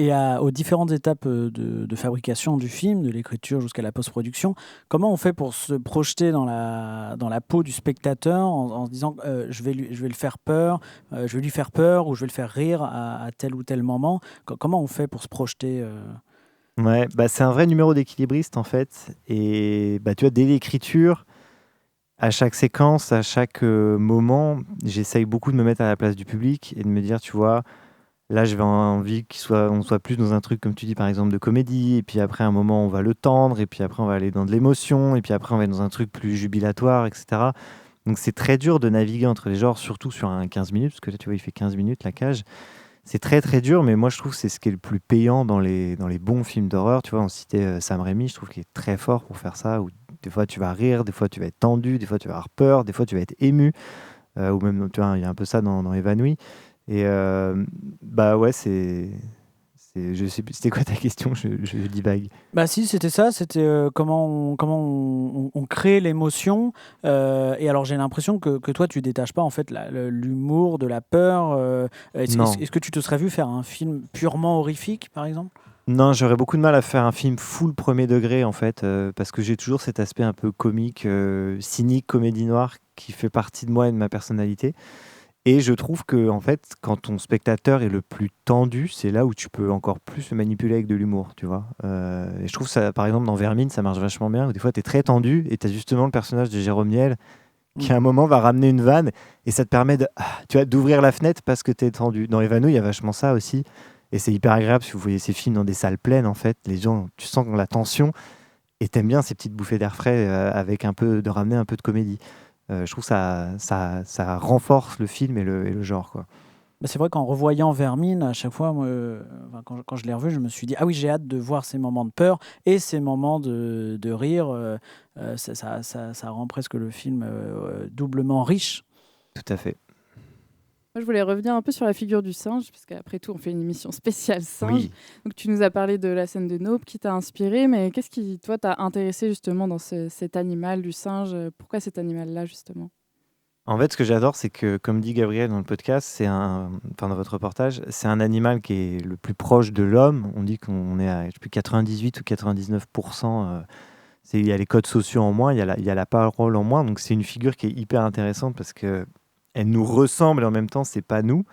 aux différentes étapes de fabrication du film, de l'écriture jusqu'à la post-production, comment on fait pour se projeter dans la peau du spectateur en se disant je vais le faire peur, je vais lui faire peur ou je vais le faire rire à tel ou tel moment. Comment on fait pour se projeter Ouais, c'est un vrai numéro d'équilibriste en fait. Et tu vois, dès l'écriture, à chaque séquence, à chaque moment, j'essaye beaucoup de me mettre à la place du public et de me dire, tu vois, là, j'avais envie on soit plus dans un truc, comme tu dis, par exemple, de comédie. Et puis après, à un moment, on va le tendre. Et puis après, on va aller dans de l'émotion. Et puis après, on va être dans un truc plus jubilatoire, etc. Donc, c'est très dur de naviguer entre les genres, surtout sur un 15 minutes. Parce que là, tu vois, il fait 15 minutes, La Cage. C'est très, très dur. Mais moi, je trouve que c'est ce qui est le plus payant dans les bons films d'horreur. Tu vois, on citait Sam Raimi. Je trouve qu'il est très fort pour faire ça. Où des fois, tu vas rire. Des fois, tu vas être tendu. Des fois, tu vas avoir peur. Des fois, tu vas être ému. Ou même, tu vois, il y a un peu ça dans Évanoui. Et ouais, je sais plus, c'était quoi ta question, je divague. Si, c'était ça, c'était comment on crée l'émotion. Et alors j'ai l'impression que toi tu détaches pas en fait l'humour de la peur. Est-ce que tu te serais vu faire un film purement horrifique par exemple ? Non, j'aurais beaucoup de mal à faire un film full premier degré en fait, parce que j'ai toujours cet aspect un peu comique, cynique, comédie noire qui fait partie de moi et de ma personnalité. Et je trouve que en fait, quand ton spectateur est le plus tendu, c'est là où tu peux encore plus le manipuler avec de l'humour, tu vois. Et je trouve ça, par exemple, dans Vermine, ça marche vachement bien, où des fois, tu es très tendu et tu as justement le personnage de Jérôme Niel qui, à un moment, va ramener une vanne et ça te permet d'ouvrir la fenêtre parce que tu es tendu. Dans Évanoui, il y a vachement ça aussi. Et c'est hyper agréable si vous voyez ces films dans des salles pleines, en fait. Les gens, tu sens la tension et t'aimes bien ces petites bouffées d'air frais avec de ramener un peu de comédie. Je trouve que ça renforce le film et le genre, quoi. C'est vrai qu'en revoyant Vermine, à chaque fois, moi, quand je l'ai revu, je me suis dit ah oui, j'ai hâte de voir ces moments de peur et ces moments de rire. Ça rend presque le film doublement riche. Tout à fait. Moi, je voulais revenir un peu sur la figure du singe, parce qu'après tout, on fait une émission spéciale singe. Oui. Donc, tu nous as parlé de la scène de Nope qui t'a inspiré, mais qu'est-ce qui, toi, t'a intéressé justement dans cet animal du singe? Pourquoi cet animal-là, justement? En fait, ce que j'adore, c'est que, comme dit Gabriel dans le podcast, dans votre reportage, c'est un animal qui est le plus proche de l'homme. On dit qu'on est à 98 ou 99%. Il y a les codes sociaux en moins, il y a la parole en moins. Donc c'est une figure qui est hyper intéressante parce qu'elle nous ressemble et en même temps, c'est pas nous.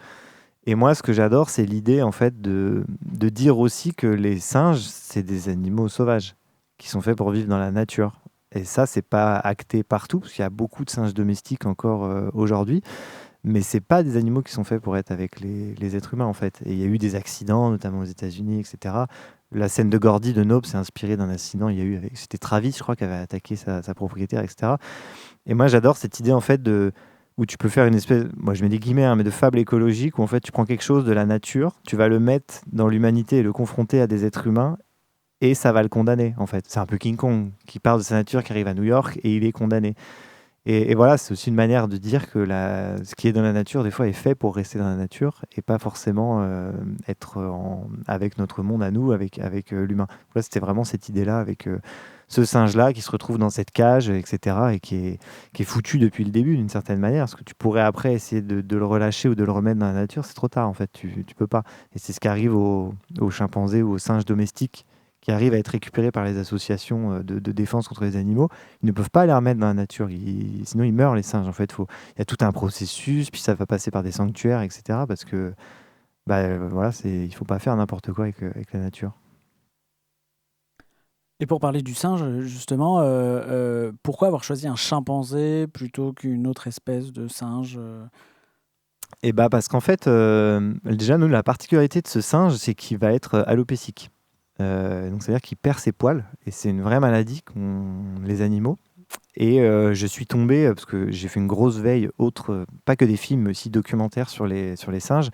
Et moi, ce que j'adore, c'est l'idée en fait de dire aussi que les singes, c'est des animaux sauvages qui sont faits pour vivre dans la nature. Et ça, c'est pas acté partout, parce qu'il y a beaucoup de singes domestiques encore aujourd'hui, mais c'est pas des animaux qui sont faits pour être avec les êtres humains, en fait. Et il y a eu des accidents, notamment aux États-Unis, etc. La scène de Gordy de Nope s'est inspirée d'un accident. C'était Travis, je crois, qui avait attaqué sa propriétaire, etc. Et moi, j'adore cette idée, en fait, où tu peux faire une espèce, moi je mets des guillemets, mais de fable écologique, où en fait tu prends quelque chose de la nature, tu vas le mettre dans l'humanité et le confronter à des êtres humains, et ça va le condamner, en fait. C'est un peu King Kong, qui part de sa nature, qui arrive à New York, et il est condamné. Et voilà, c'est aussi une manière de dire que ce qui est dans la nature, des fois, est fait pour rester dans la nature, et pas forcément être avec notre monde à nous, avec l'humain. Là, c'était vraiment cette idée-là, avec ce singe-là qui se retrouve dans cette cage, etc., et qui est foutu depuis le début, d'une certaine manière, parce que tu pourrais après essayer de le relâcher ou de le remettre dans la nature, c'est trop tard, en fait, tu peux pas. Et c'est ce qui arrive aux chimpanzés ou aux singes domestiques, qui arrivent à être récupérés par les associations de défense contre les animaux. Ils ne peuvent pas les remettre dans la nature, sinon ils meurent, les singes. En fait, il y a tout un processus, puis ça va passer par des sanctuaires, etc., parce que voilà, il ne faut pas faire n'importe quoi avec la nature. Et pour parler du singe, justement, pourquoi avoir choisi un chimpanzé plutôt qu'une autre espèce de singe Et parce qu'en fait, déjà, nous, la particularité de ce singe, c'est qu'il va être alopécique. Donc, c'est-à-dire qu'il perd ses poils, et c'est une vraie maladie qu'ont les animaux. Et je suis tombé, parce que j'ai fait une grosse veille, pas que des films, mais aussi documentaires sur les singes.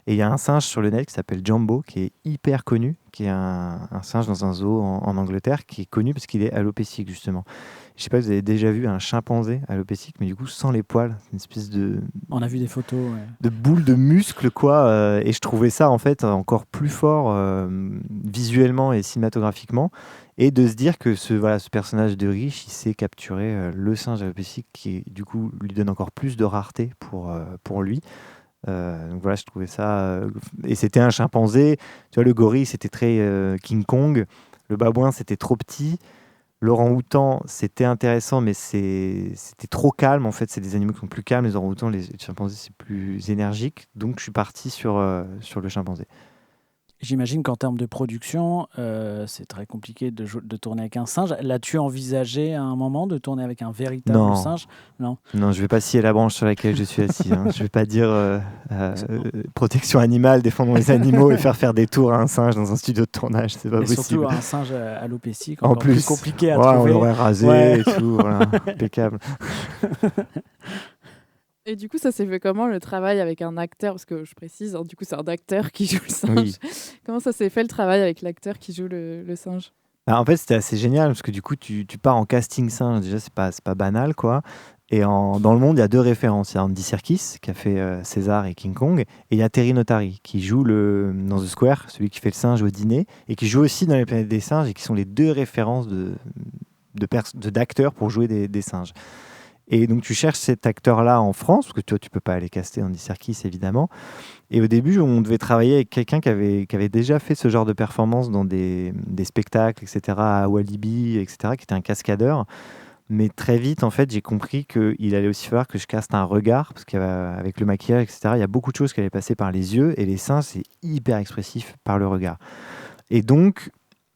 Et il y a un singe sur le net qui s'appelle Jumbo, qui est hyper connu, qui est un singe dans un zoo en Angleterre, qui est connu parce qu'il est alopécique, justement. Je ne sais pas si vous avez déjà vu un chimpanzé alopécique, mais du coup sans les poils, une espèce de... On a vu des photos, ouais. De boule de muscles, quoi. Et je trouvais ça, en fait, encore plus fort visuellement et cinématographiquement. Et de se dire que ce personnage de riche, il sait capturer le singe alopécique, qui, du coup, lui donne encore plus de rareté pour lui. Donc voilà, je trouvais ça... et c'était un chimpanzé. Tu vois, le gorille, c'était très King Kong. Le babouin, c'était trop petit. L'orang-outan, c'était intéressant, mais c'était trop calme. En fait, c'est des animaux qui sont plus calmes. Les orang-outans, les chimpanzés, c'est plus énergique. Donc, je suis parti sur le chimpanzé. J'imagine qu'en termes de production, c'est très compliqué de tourner avec un singe. L'as-tu envisagé à un moment de tourner avec un véritable singe ? Non, je ne vais pas scier la branche sur laquelle je suis assis. Je ne vais pas dire protection animale, défendons les animaux et faire des tours à un singe dans un studio de tournage. C'est pas possible. Surtout un singe alopécique, encore plus compliqué à trouver. On l'aurait rasé et tout, voilà, impeccable. Et du coup, ça s'est fait comment le travail avec un acteur? Parce que je précise, du coup, c'est un acteur qui joue le singe. Oui. Comment ça s'est fait le travail avec l'acteur qui joue le singe? En fait, c'était assez génial parce que du coup, tu pars en casting singe. Déjà, c'est pas banal, quoi. Et dans le monde, il y a 2 références. Il y a Andy Serkis qui a fait César et King Kong, et il y a Terry Notary qui joue dans The Square, celui qui fait le singe au dîner, et qui joue aussi dans Les Planètes des Singes, et qui sont les 2 références d'acteurs pour jouer des singes. Et donc, tu cherches cet acteur-là en France, parce que toi, tu peux pas aller caster Andy Serkis, évidemment. Et au début, on devait travailler avec quelqu'un qui avait déjà fait ce genre de performance dans des spectacles, etc., à Walibi, etc., qui était un cascadeur. Mais très vite, en fait, j'ai compris qu'il allait aussi falloir que je caste un regard, parce qu'avec le maquillage, etc., il y a beaucoup de choses qui allaient passer par les yeux, et les singes, c'est hyper expressif par le regard. Et donc,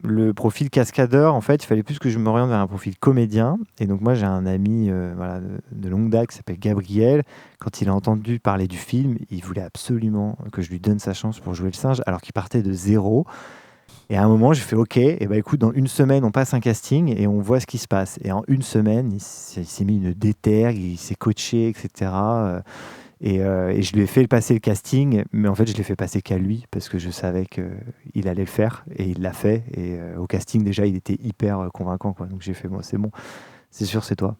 le profil cascadeur, en fait, il fallait plus que je m'oriente vers un profil comédien. Et donc moi, j'ai un ami de longue date qui s'appelle Gabriel. Quand il a entendu parler du film, il voulait absolument que je lui donne sa chance pour jouer le singe, alors qu'il partait de 0. Et à un moment, j'ai fait OK, et écoute, dans 1 semaine, on passe un casting et on voit ce qui se passe. Et en 1 semaine, il s'est mis une déterre, il s'est coaché, etc. Et je lui ai fait passer le casting, mais en fait, je l'ai fait passer qu'à lui, parce que je savais qu'il allait le faire, et il l'a fait. Et au casting, déjà, il était hyper convaincant, quoi. Donc j'ai fait, moi, c'est bon, c'est sûr, c'est toi.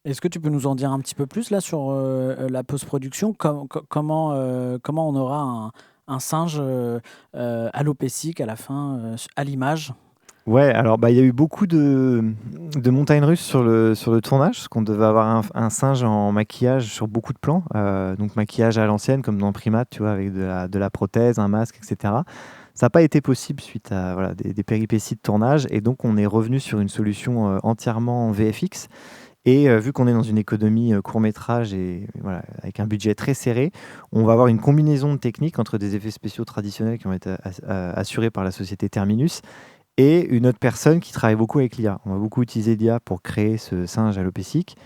Est-ce que tu peux nous en dire un petit peu plus là sur la post-production, comment on aura un singe alopécique à la fin, à l'image? Ouais, alors il y a eu beaucoup de montagnes russes sur le tournage, parce qu'on devait avoir un singe en maquillage sur beaucoup de plans, donc maquillage à l'ancienne, comme dans Primate, tu vois, avec de la prothèse, un masque, etc. Ça n'a pas été possible suite à des péripéties de tournage, et donc on est revenu sur une solution entièrement en VFX. Et vu qu'on est dans une économie court-métrage et voilà, avec un budget très serré, on va avoir une combinaison de techniques entre des effets spéciaux traditionnels qui vont être assurés par la société Terminus et une autre personne qui travaille beaucoup avec l'IA. On va beaucoup utiliser l'IA pour créer ce singe alopécique.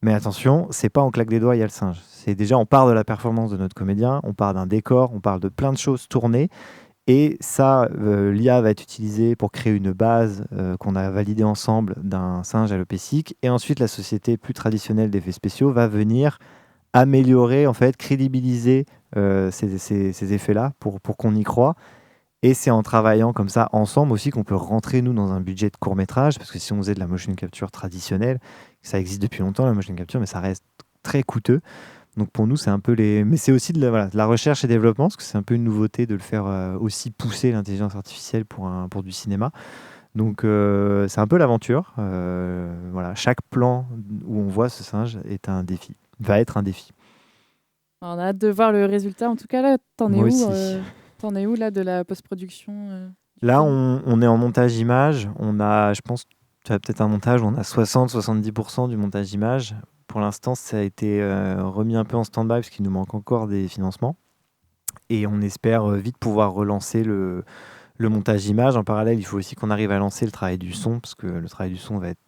Mais attention, c'est pas en claque des doigts, il y a le singe. C'est déjà, on part de la performance de notre comédien, on part d'un décor, on parle de plein de choses tournées. Et ça, l'IA va être utilisée pour créer une base qu'on a validée ensemble d'un singe alopécique. Et ensuite, la société plus traditionnelle d'effets spéciaux va venir améliorer, en fait, crédibiliser ces effets-là pour qu'on y croie. Et c'est en travaillant comme ça ensemble aussi qu'on peut rentrer, nous, dans un budget de court-métrage. Parce que si on faisait de la motion capture traditionnelle, ça existe depuis longtemps, la motion capture, mais ça reste très coûteux. Donc pour nous, c'est un peu mais c'est aussi de la recherche et développement, parce que c'est un peu une nouveauté de le faire aussi pousser l'intelligence artificielle pour du cinéma. Donc c'est un peu l'aventure. Voilà, chaque plan où on voit ce singe est un défi, va être un défi. Alors, on a hâte de voir le résultat. En tout cas, là, t'en es où là de la post-production Là, on est en montage image. On a, je pense, tu as peut-être un montage où on a 60-70% du montage image. Pour l'instant, ça a été remis un peu en stand-by parce qu'il nous manque encore des financements. Et on espère vite pouvoir relancer le montage image. En parallèle, il faut aussi qu'on arrive à lancer le travail du son, parce que le travail du son va être,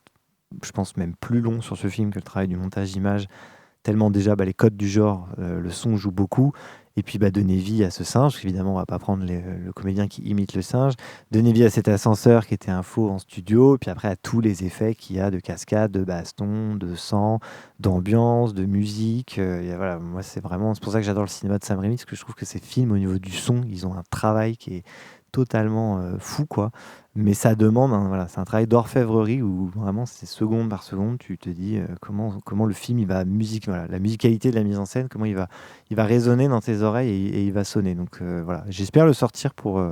je pense, même plus long sur ce film que le travail du montage image. Tellement déjà, les codes du genre, le son joue beaucoup. Et puis donner vie à ce singe, parce qu'évidemment, on ne va pas prendre le comédien qui imite le singe. Donner vie à cet ascenseur qui était un faux en studio. Et puis après, à tous les effets qu'il y a de cascade, de baston, de sang, d'ambiance, de musique. Voilà, moi, c'est pour ça que j'adore le cinéma de Sam Raimi, parce que je trouve que ces films, au niveau du son, ils ont un travail qui est totalement fou, quoi. Mais ça demande, c'est un travail d'orfèvrerie où vraiment c'est seconde par seconde, tu te dis comment le film, il va la musicalité de la mise en scène, comment il va résonner dans tes oreilles et il va sonner. Donc voilà, j'espère le sortir pour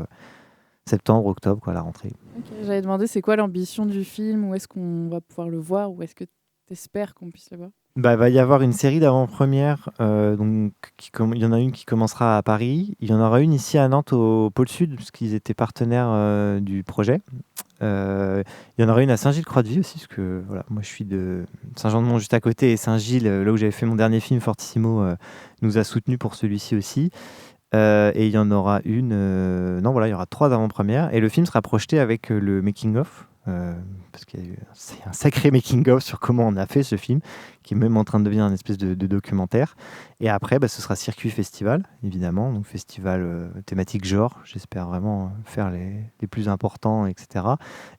septembre, octobre, quoi, à la rentrée. Okay, j'avais demandé c'est quoi l'ambition du film, où est-ce qu'on va pouvoir le voir, où est-ce que tu espères qu'on puisse le voir? Va y avoir une série d'avant-premières. Il y en a une qui commencera à Paris. Il y en aura une ici à Nantes, au Pôle Sud, parce qu'ils étaient partenaires du projet. Il y en aura une à Saint-Gilles-Croix-de-Vie aussi, parce que voilà, moi je suis de Saint-Jean-de-Mont juste à côté, et Saint-Gilles, là où j'avais fait mon dernier film, Fortissimo, nous a soutenus pour celui-ci aussi. Et il y en aura une... il y aura 3 avant-premières. Et le film sera projeté avec le making-of. Parce c'est un sacré making-of sur comment on a fait ce film, qui est même en train de devenir une espèce de documentaire. Et après, ce sera circuit festival, évidemment, donc festival thématique genre. J'espère vraiment faire les plus importants, etc.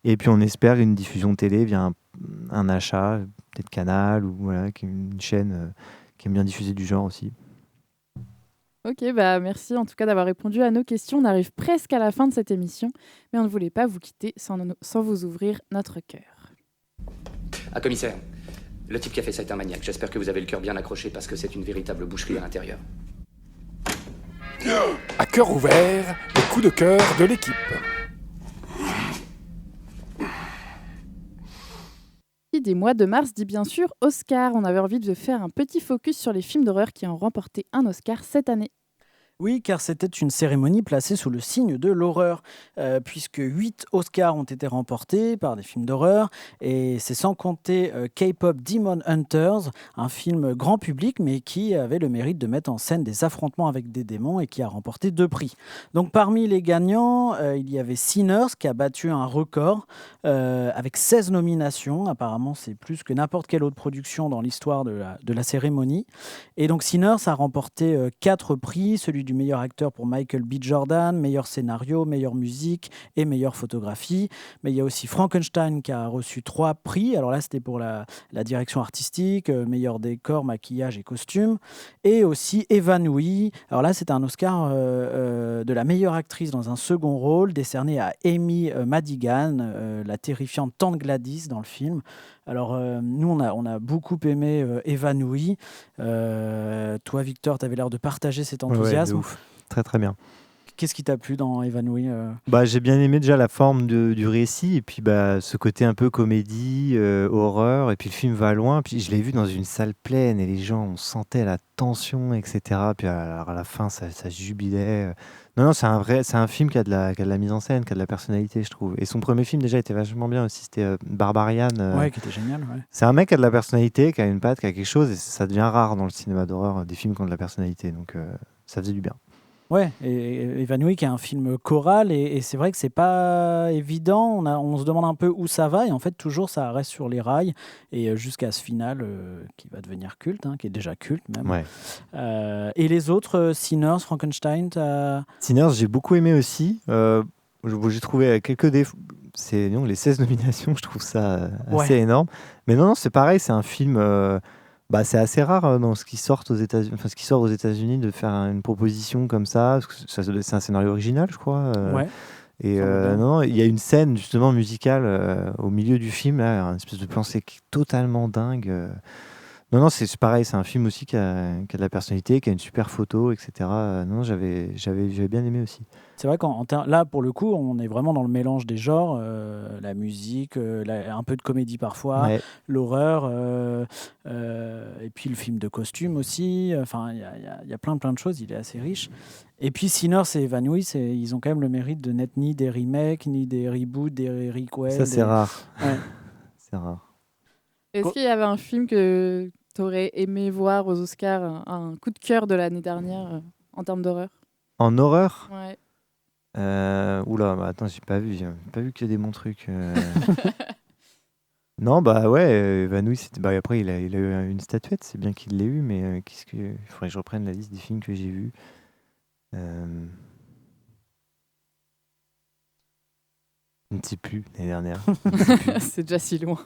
Et puis on espère une diffusion télé via un achat, peut-être Canal, ou voilà, une chaîne qui aime bien diffuser du genre aussi. Ok, merci en tout cas d'avoir répondu à nos questions. On arrive presque à la fin de cette émission, mais on ne voulait pas vous quitter sans vous ouvrir notre cœur. Ah, commissaire, le type qui a fait ça est un maniaque. J'espère que vous avez le cœur bien accroché parce que c'est une véritable boucherie à l'intérieur. À cœur ouvert, le coup de cœur de l'équipe. Qui des mois de mars dit bien sûr Oscar. On avait envie de faire un petit focus sur les films d'horreur qui ont remporté un Oscar cette année. Oui, car c'était une cérémonie placée sous le signe de l'horreur, puisque 8 Oscars ont été remportés par des films d'horreur, et c'est sans compter K-Pop Demon Hunters, un film grand public, mais qui avait le mérite de mettre en scène des affrontements avec des démons et qui a remporté 2 prix. Donc parmi les gagnants, il y avait Sinners, qui a battu un record, avec 16 nominations. Apparemment, c'est plus que n'importe quelle autre production dans l'histoire de la cérémonie. Et donc Sinners a remporté 4 prix, celui du meilleur acteur pour Michael B. Jordan, meilleur scénario, meilleure musique et meilleure photographie. Mais il y a aussi Frankenstein qui a reçu 3 prix. Alors là, c'était pour la direction artistique, meilleur décor, maquillage et costume. Et aussi Évanouie. Alors là, c'était un Oscar de la meilleure actrice dans un second rôle, décerné à Amy Madigan, la terrifiante tante Gladys dans le film. Alors, nous, on a beaucoup aimé Évanouie. Toi, Victor, tu avais l'air de partager cet enthousiasme. Ouais, de ouf. Très, très bien. Qu'est-ce qui t'a plu dans Évanouie J'ai bien aimé déjà la forme du récit et puis ce côté un peu comédie, horreur, et puis le film va loin. Puis je l'ai vu dans une salle pleine et les gens, on sentait la tension, etc. Puis à la fin, ça jubilait. Non, c'est un film qui a de la mise en scène, qui a de la personnalité, je trouve. Et son premier film déjà était vachement bien aussi, c'était Barbarian. Ouais, qui était génial. Ouais. C'est un mec qui a de la personnalité, qui a une patte, qui a quelque chose, et ça devient rare dans le cinéma d'horreur, des films qui ont de la personnalité. Donc ça faisait du bien. Ouais, et Évanouie qui est un film choral et c'est vrai que c'est pas évident. On se demande un peu où ça va et en fait toujours ça reste sur les rails et jusqu'à ce final qui va devenir culte, qui est déjà culte même. Ouais. Et les autres, Sinners, Frankenstein, Sinners, j'ai beaucoup aimé aussi. J'ai trouvé quelques défauts. C'est les 16 nominations, je trouve ça assez énorme. Mais non, c'est pareil, c'est un film. C'est assez rare dans ce qui sort aux États-Unis de faire une proposition comme ça. Parce que c'est un scénario original, je crois. Ouais. Et non, il y a une scène justement musicale au milieu du film, là, une espèce de plan séquence totalement dingue. Non, c'est pareil, c'est un film aussi qui a de la personnalité, qui a une super photo, etc. Non, j'avais bien aimé aussi. C'est vrai là, pour le coup, on est vraiment dans le mélange des genres, la musique, un peu de comédie parfois, Ouais. l'horreur, et puis le film de costume aussi. Enfin, il y a plein de choses, il est assez riche. Et puis Sinners et Évanouie, ils ont quand même le mérite de n'être ni des remakes, ni des reboots, des requels. Ça, c'est rare. Ouais. C'est rare. Est-ce qu'il y avait un film que tu aurais aimé voir aux Oscars, un coup de cœur de l'année dernière en termes d'horreur? En horreur? Ouais. Attends, j'ai pas vu qu'il y a des bons trucs. Non, Évanouie, après il a eu une statuette, c'est bien qu'il l'ait eu, mais il faudrait que je reprenne la liste des films que j'ai vus. Je ne sais plus, l'année dernière. C'est déjà si loin.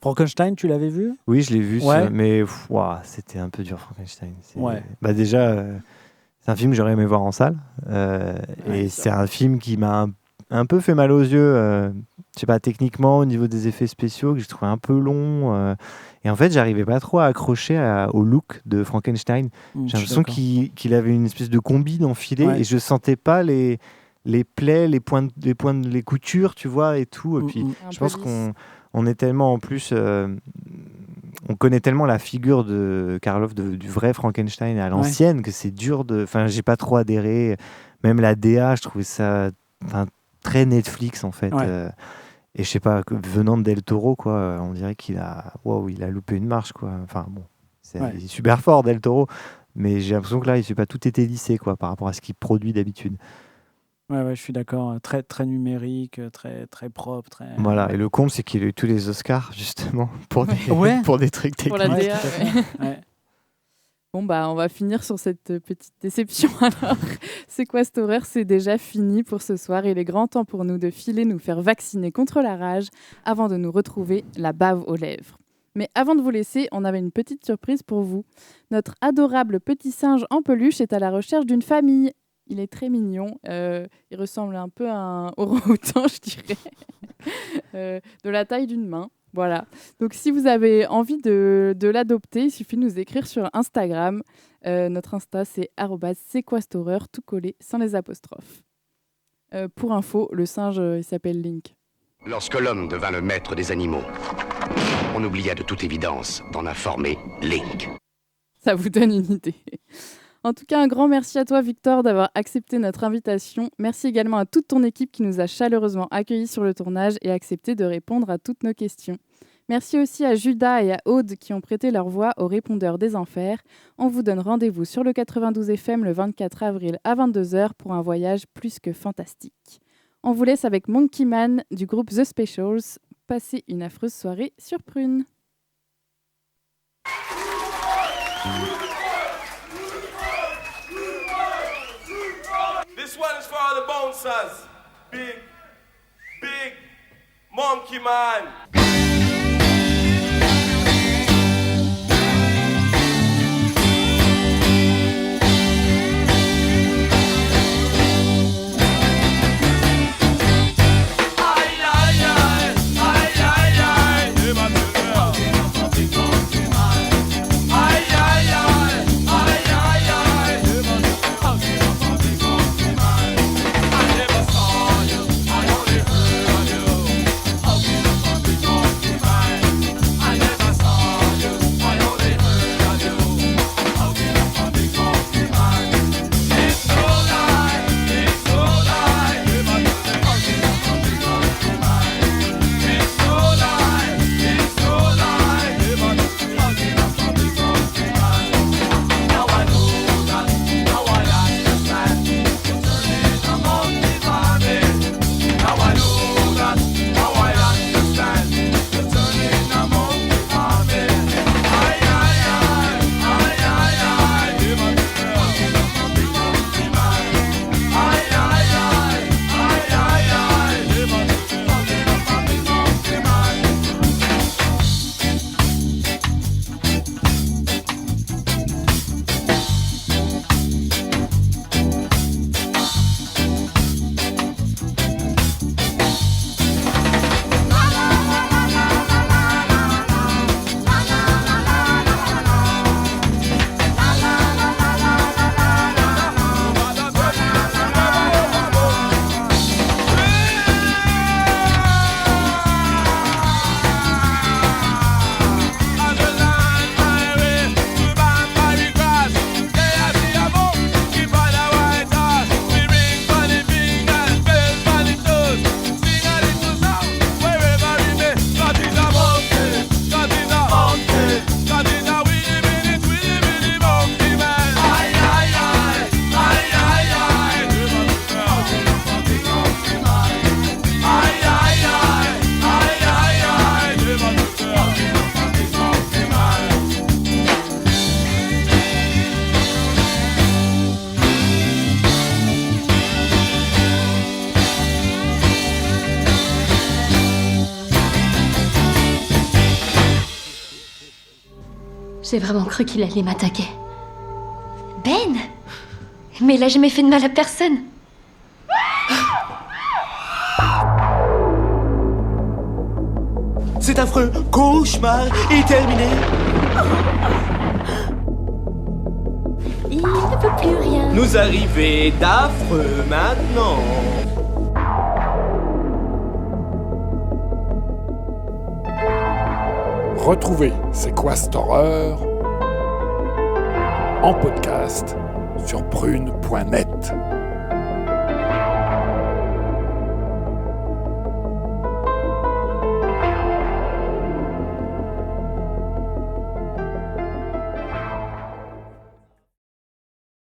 Frankenstein, tu l'avais vu? Oui, je l'ai vu, Ouais. mais c'était un peu dur, Frankenstein. Ouais. Déjà, c'est un film que j'aurais aimé voir en salle. Et sûr. c'est un film qui m'a un peu fait mal aux yeux, je sais pas, techniquement, au niveau des effets spéciaux, que j'ai trouvé un peu long. Et en fait, j'arrivais pas trop à accrocher au look de Frankenstein. J'ai l'impression qu'il avait une espèce de combi d'enfilé et je sentais pas les plaies, les coutures, tu vois, et tout. Et puis, je pense qu'on est tellement, en plus, on connaît tellement la figure de Karloff, du vrai Frankenstein à l'ancienne, que c'est dur de... Enfin, j'ai pas trop adhéré. Même la DA, je trouvais ça très Netflix, en fait. Ouais. Et je sais pas, venant de Del Toro, quoi, on dirait qu'il a loupé une marche, quoi. Enfin, bon, il est super fort, Del Toro. Mais j'ai l'impression que là, il ne s'est pas tout été lissé, quoi, par rapport à ce qu'il produit d'habitude. Ouais, je suis d'accord. Très, très numérique, très, très propre. Très... Voilà, et le comble, c'est qu'il a eu tous les Oscars, justement, pour des trucs techniques. Pour la DA, ouais. Bon, on va finir sur cette petite déception. Alors, C'est quoi cet horaire? C'est déjà fini pour ce soir. Il est grand temps pour nous de filer, nous faire vacciner contre la rage avant de nous retrouver la bave aux lèvres. Mais avant de vous laisser, on avait une petite surprise pour vous. Notre adorable petit singe en peluche est à la recherche d'une famille. Il est très mignon. Il ressemble un peu à un orang-outan, je dirais. De la taille d'une main. Voilà. Donc, si vous avez envie de l'adopter, il suffit de nous écrire sur Instagram. Notre Insta, c'est @c'est-quoi-cet-horreur, tout collé, sans les apostrophes. Pour info, le singe, il s'appelle Link. Lorsque l'homme devint le maître des animaux, on oublia de toute évidence d'en informer Link. Ça vous donne une idée. En tout cas, un grand merci à toi, Victor, d'avoir accepté notre invitation. Merci également à toute ton équipe qui nous a chaleureusement accueillis sur le tournage et accepté de répondre à toutes nos questions. Merci aussi à Judas et à Aude qui ont prêté leur voix aux répondeurs des enfers. On vous donne rendez-vous sur le 92 FM le 24 avril à 22h pour un voyage plus que fantastique. On vous laisse avec Monkey Man du groupe The Specials. Passez une affreuse soirée sur Prune. This one is for all the bouncers. Big monkey man. J'ai vraiment cru qu'il allait m'attaquer. Ben! Mais il a jamais fait de mal à personne. Cet affreux cauchemar est terminé. Il ne peut plus rien. Nous arrivons d'affreux maintenant. Retrouvez C'est quoi cette horreur en podcast sur prune.net.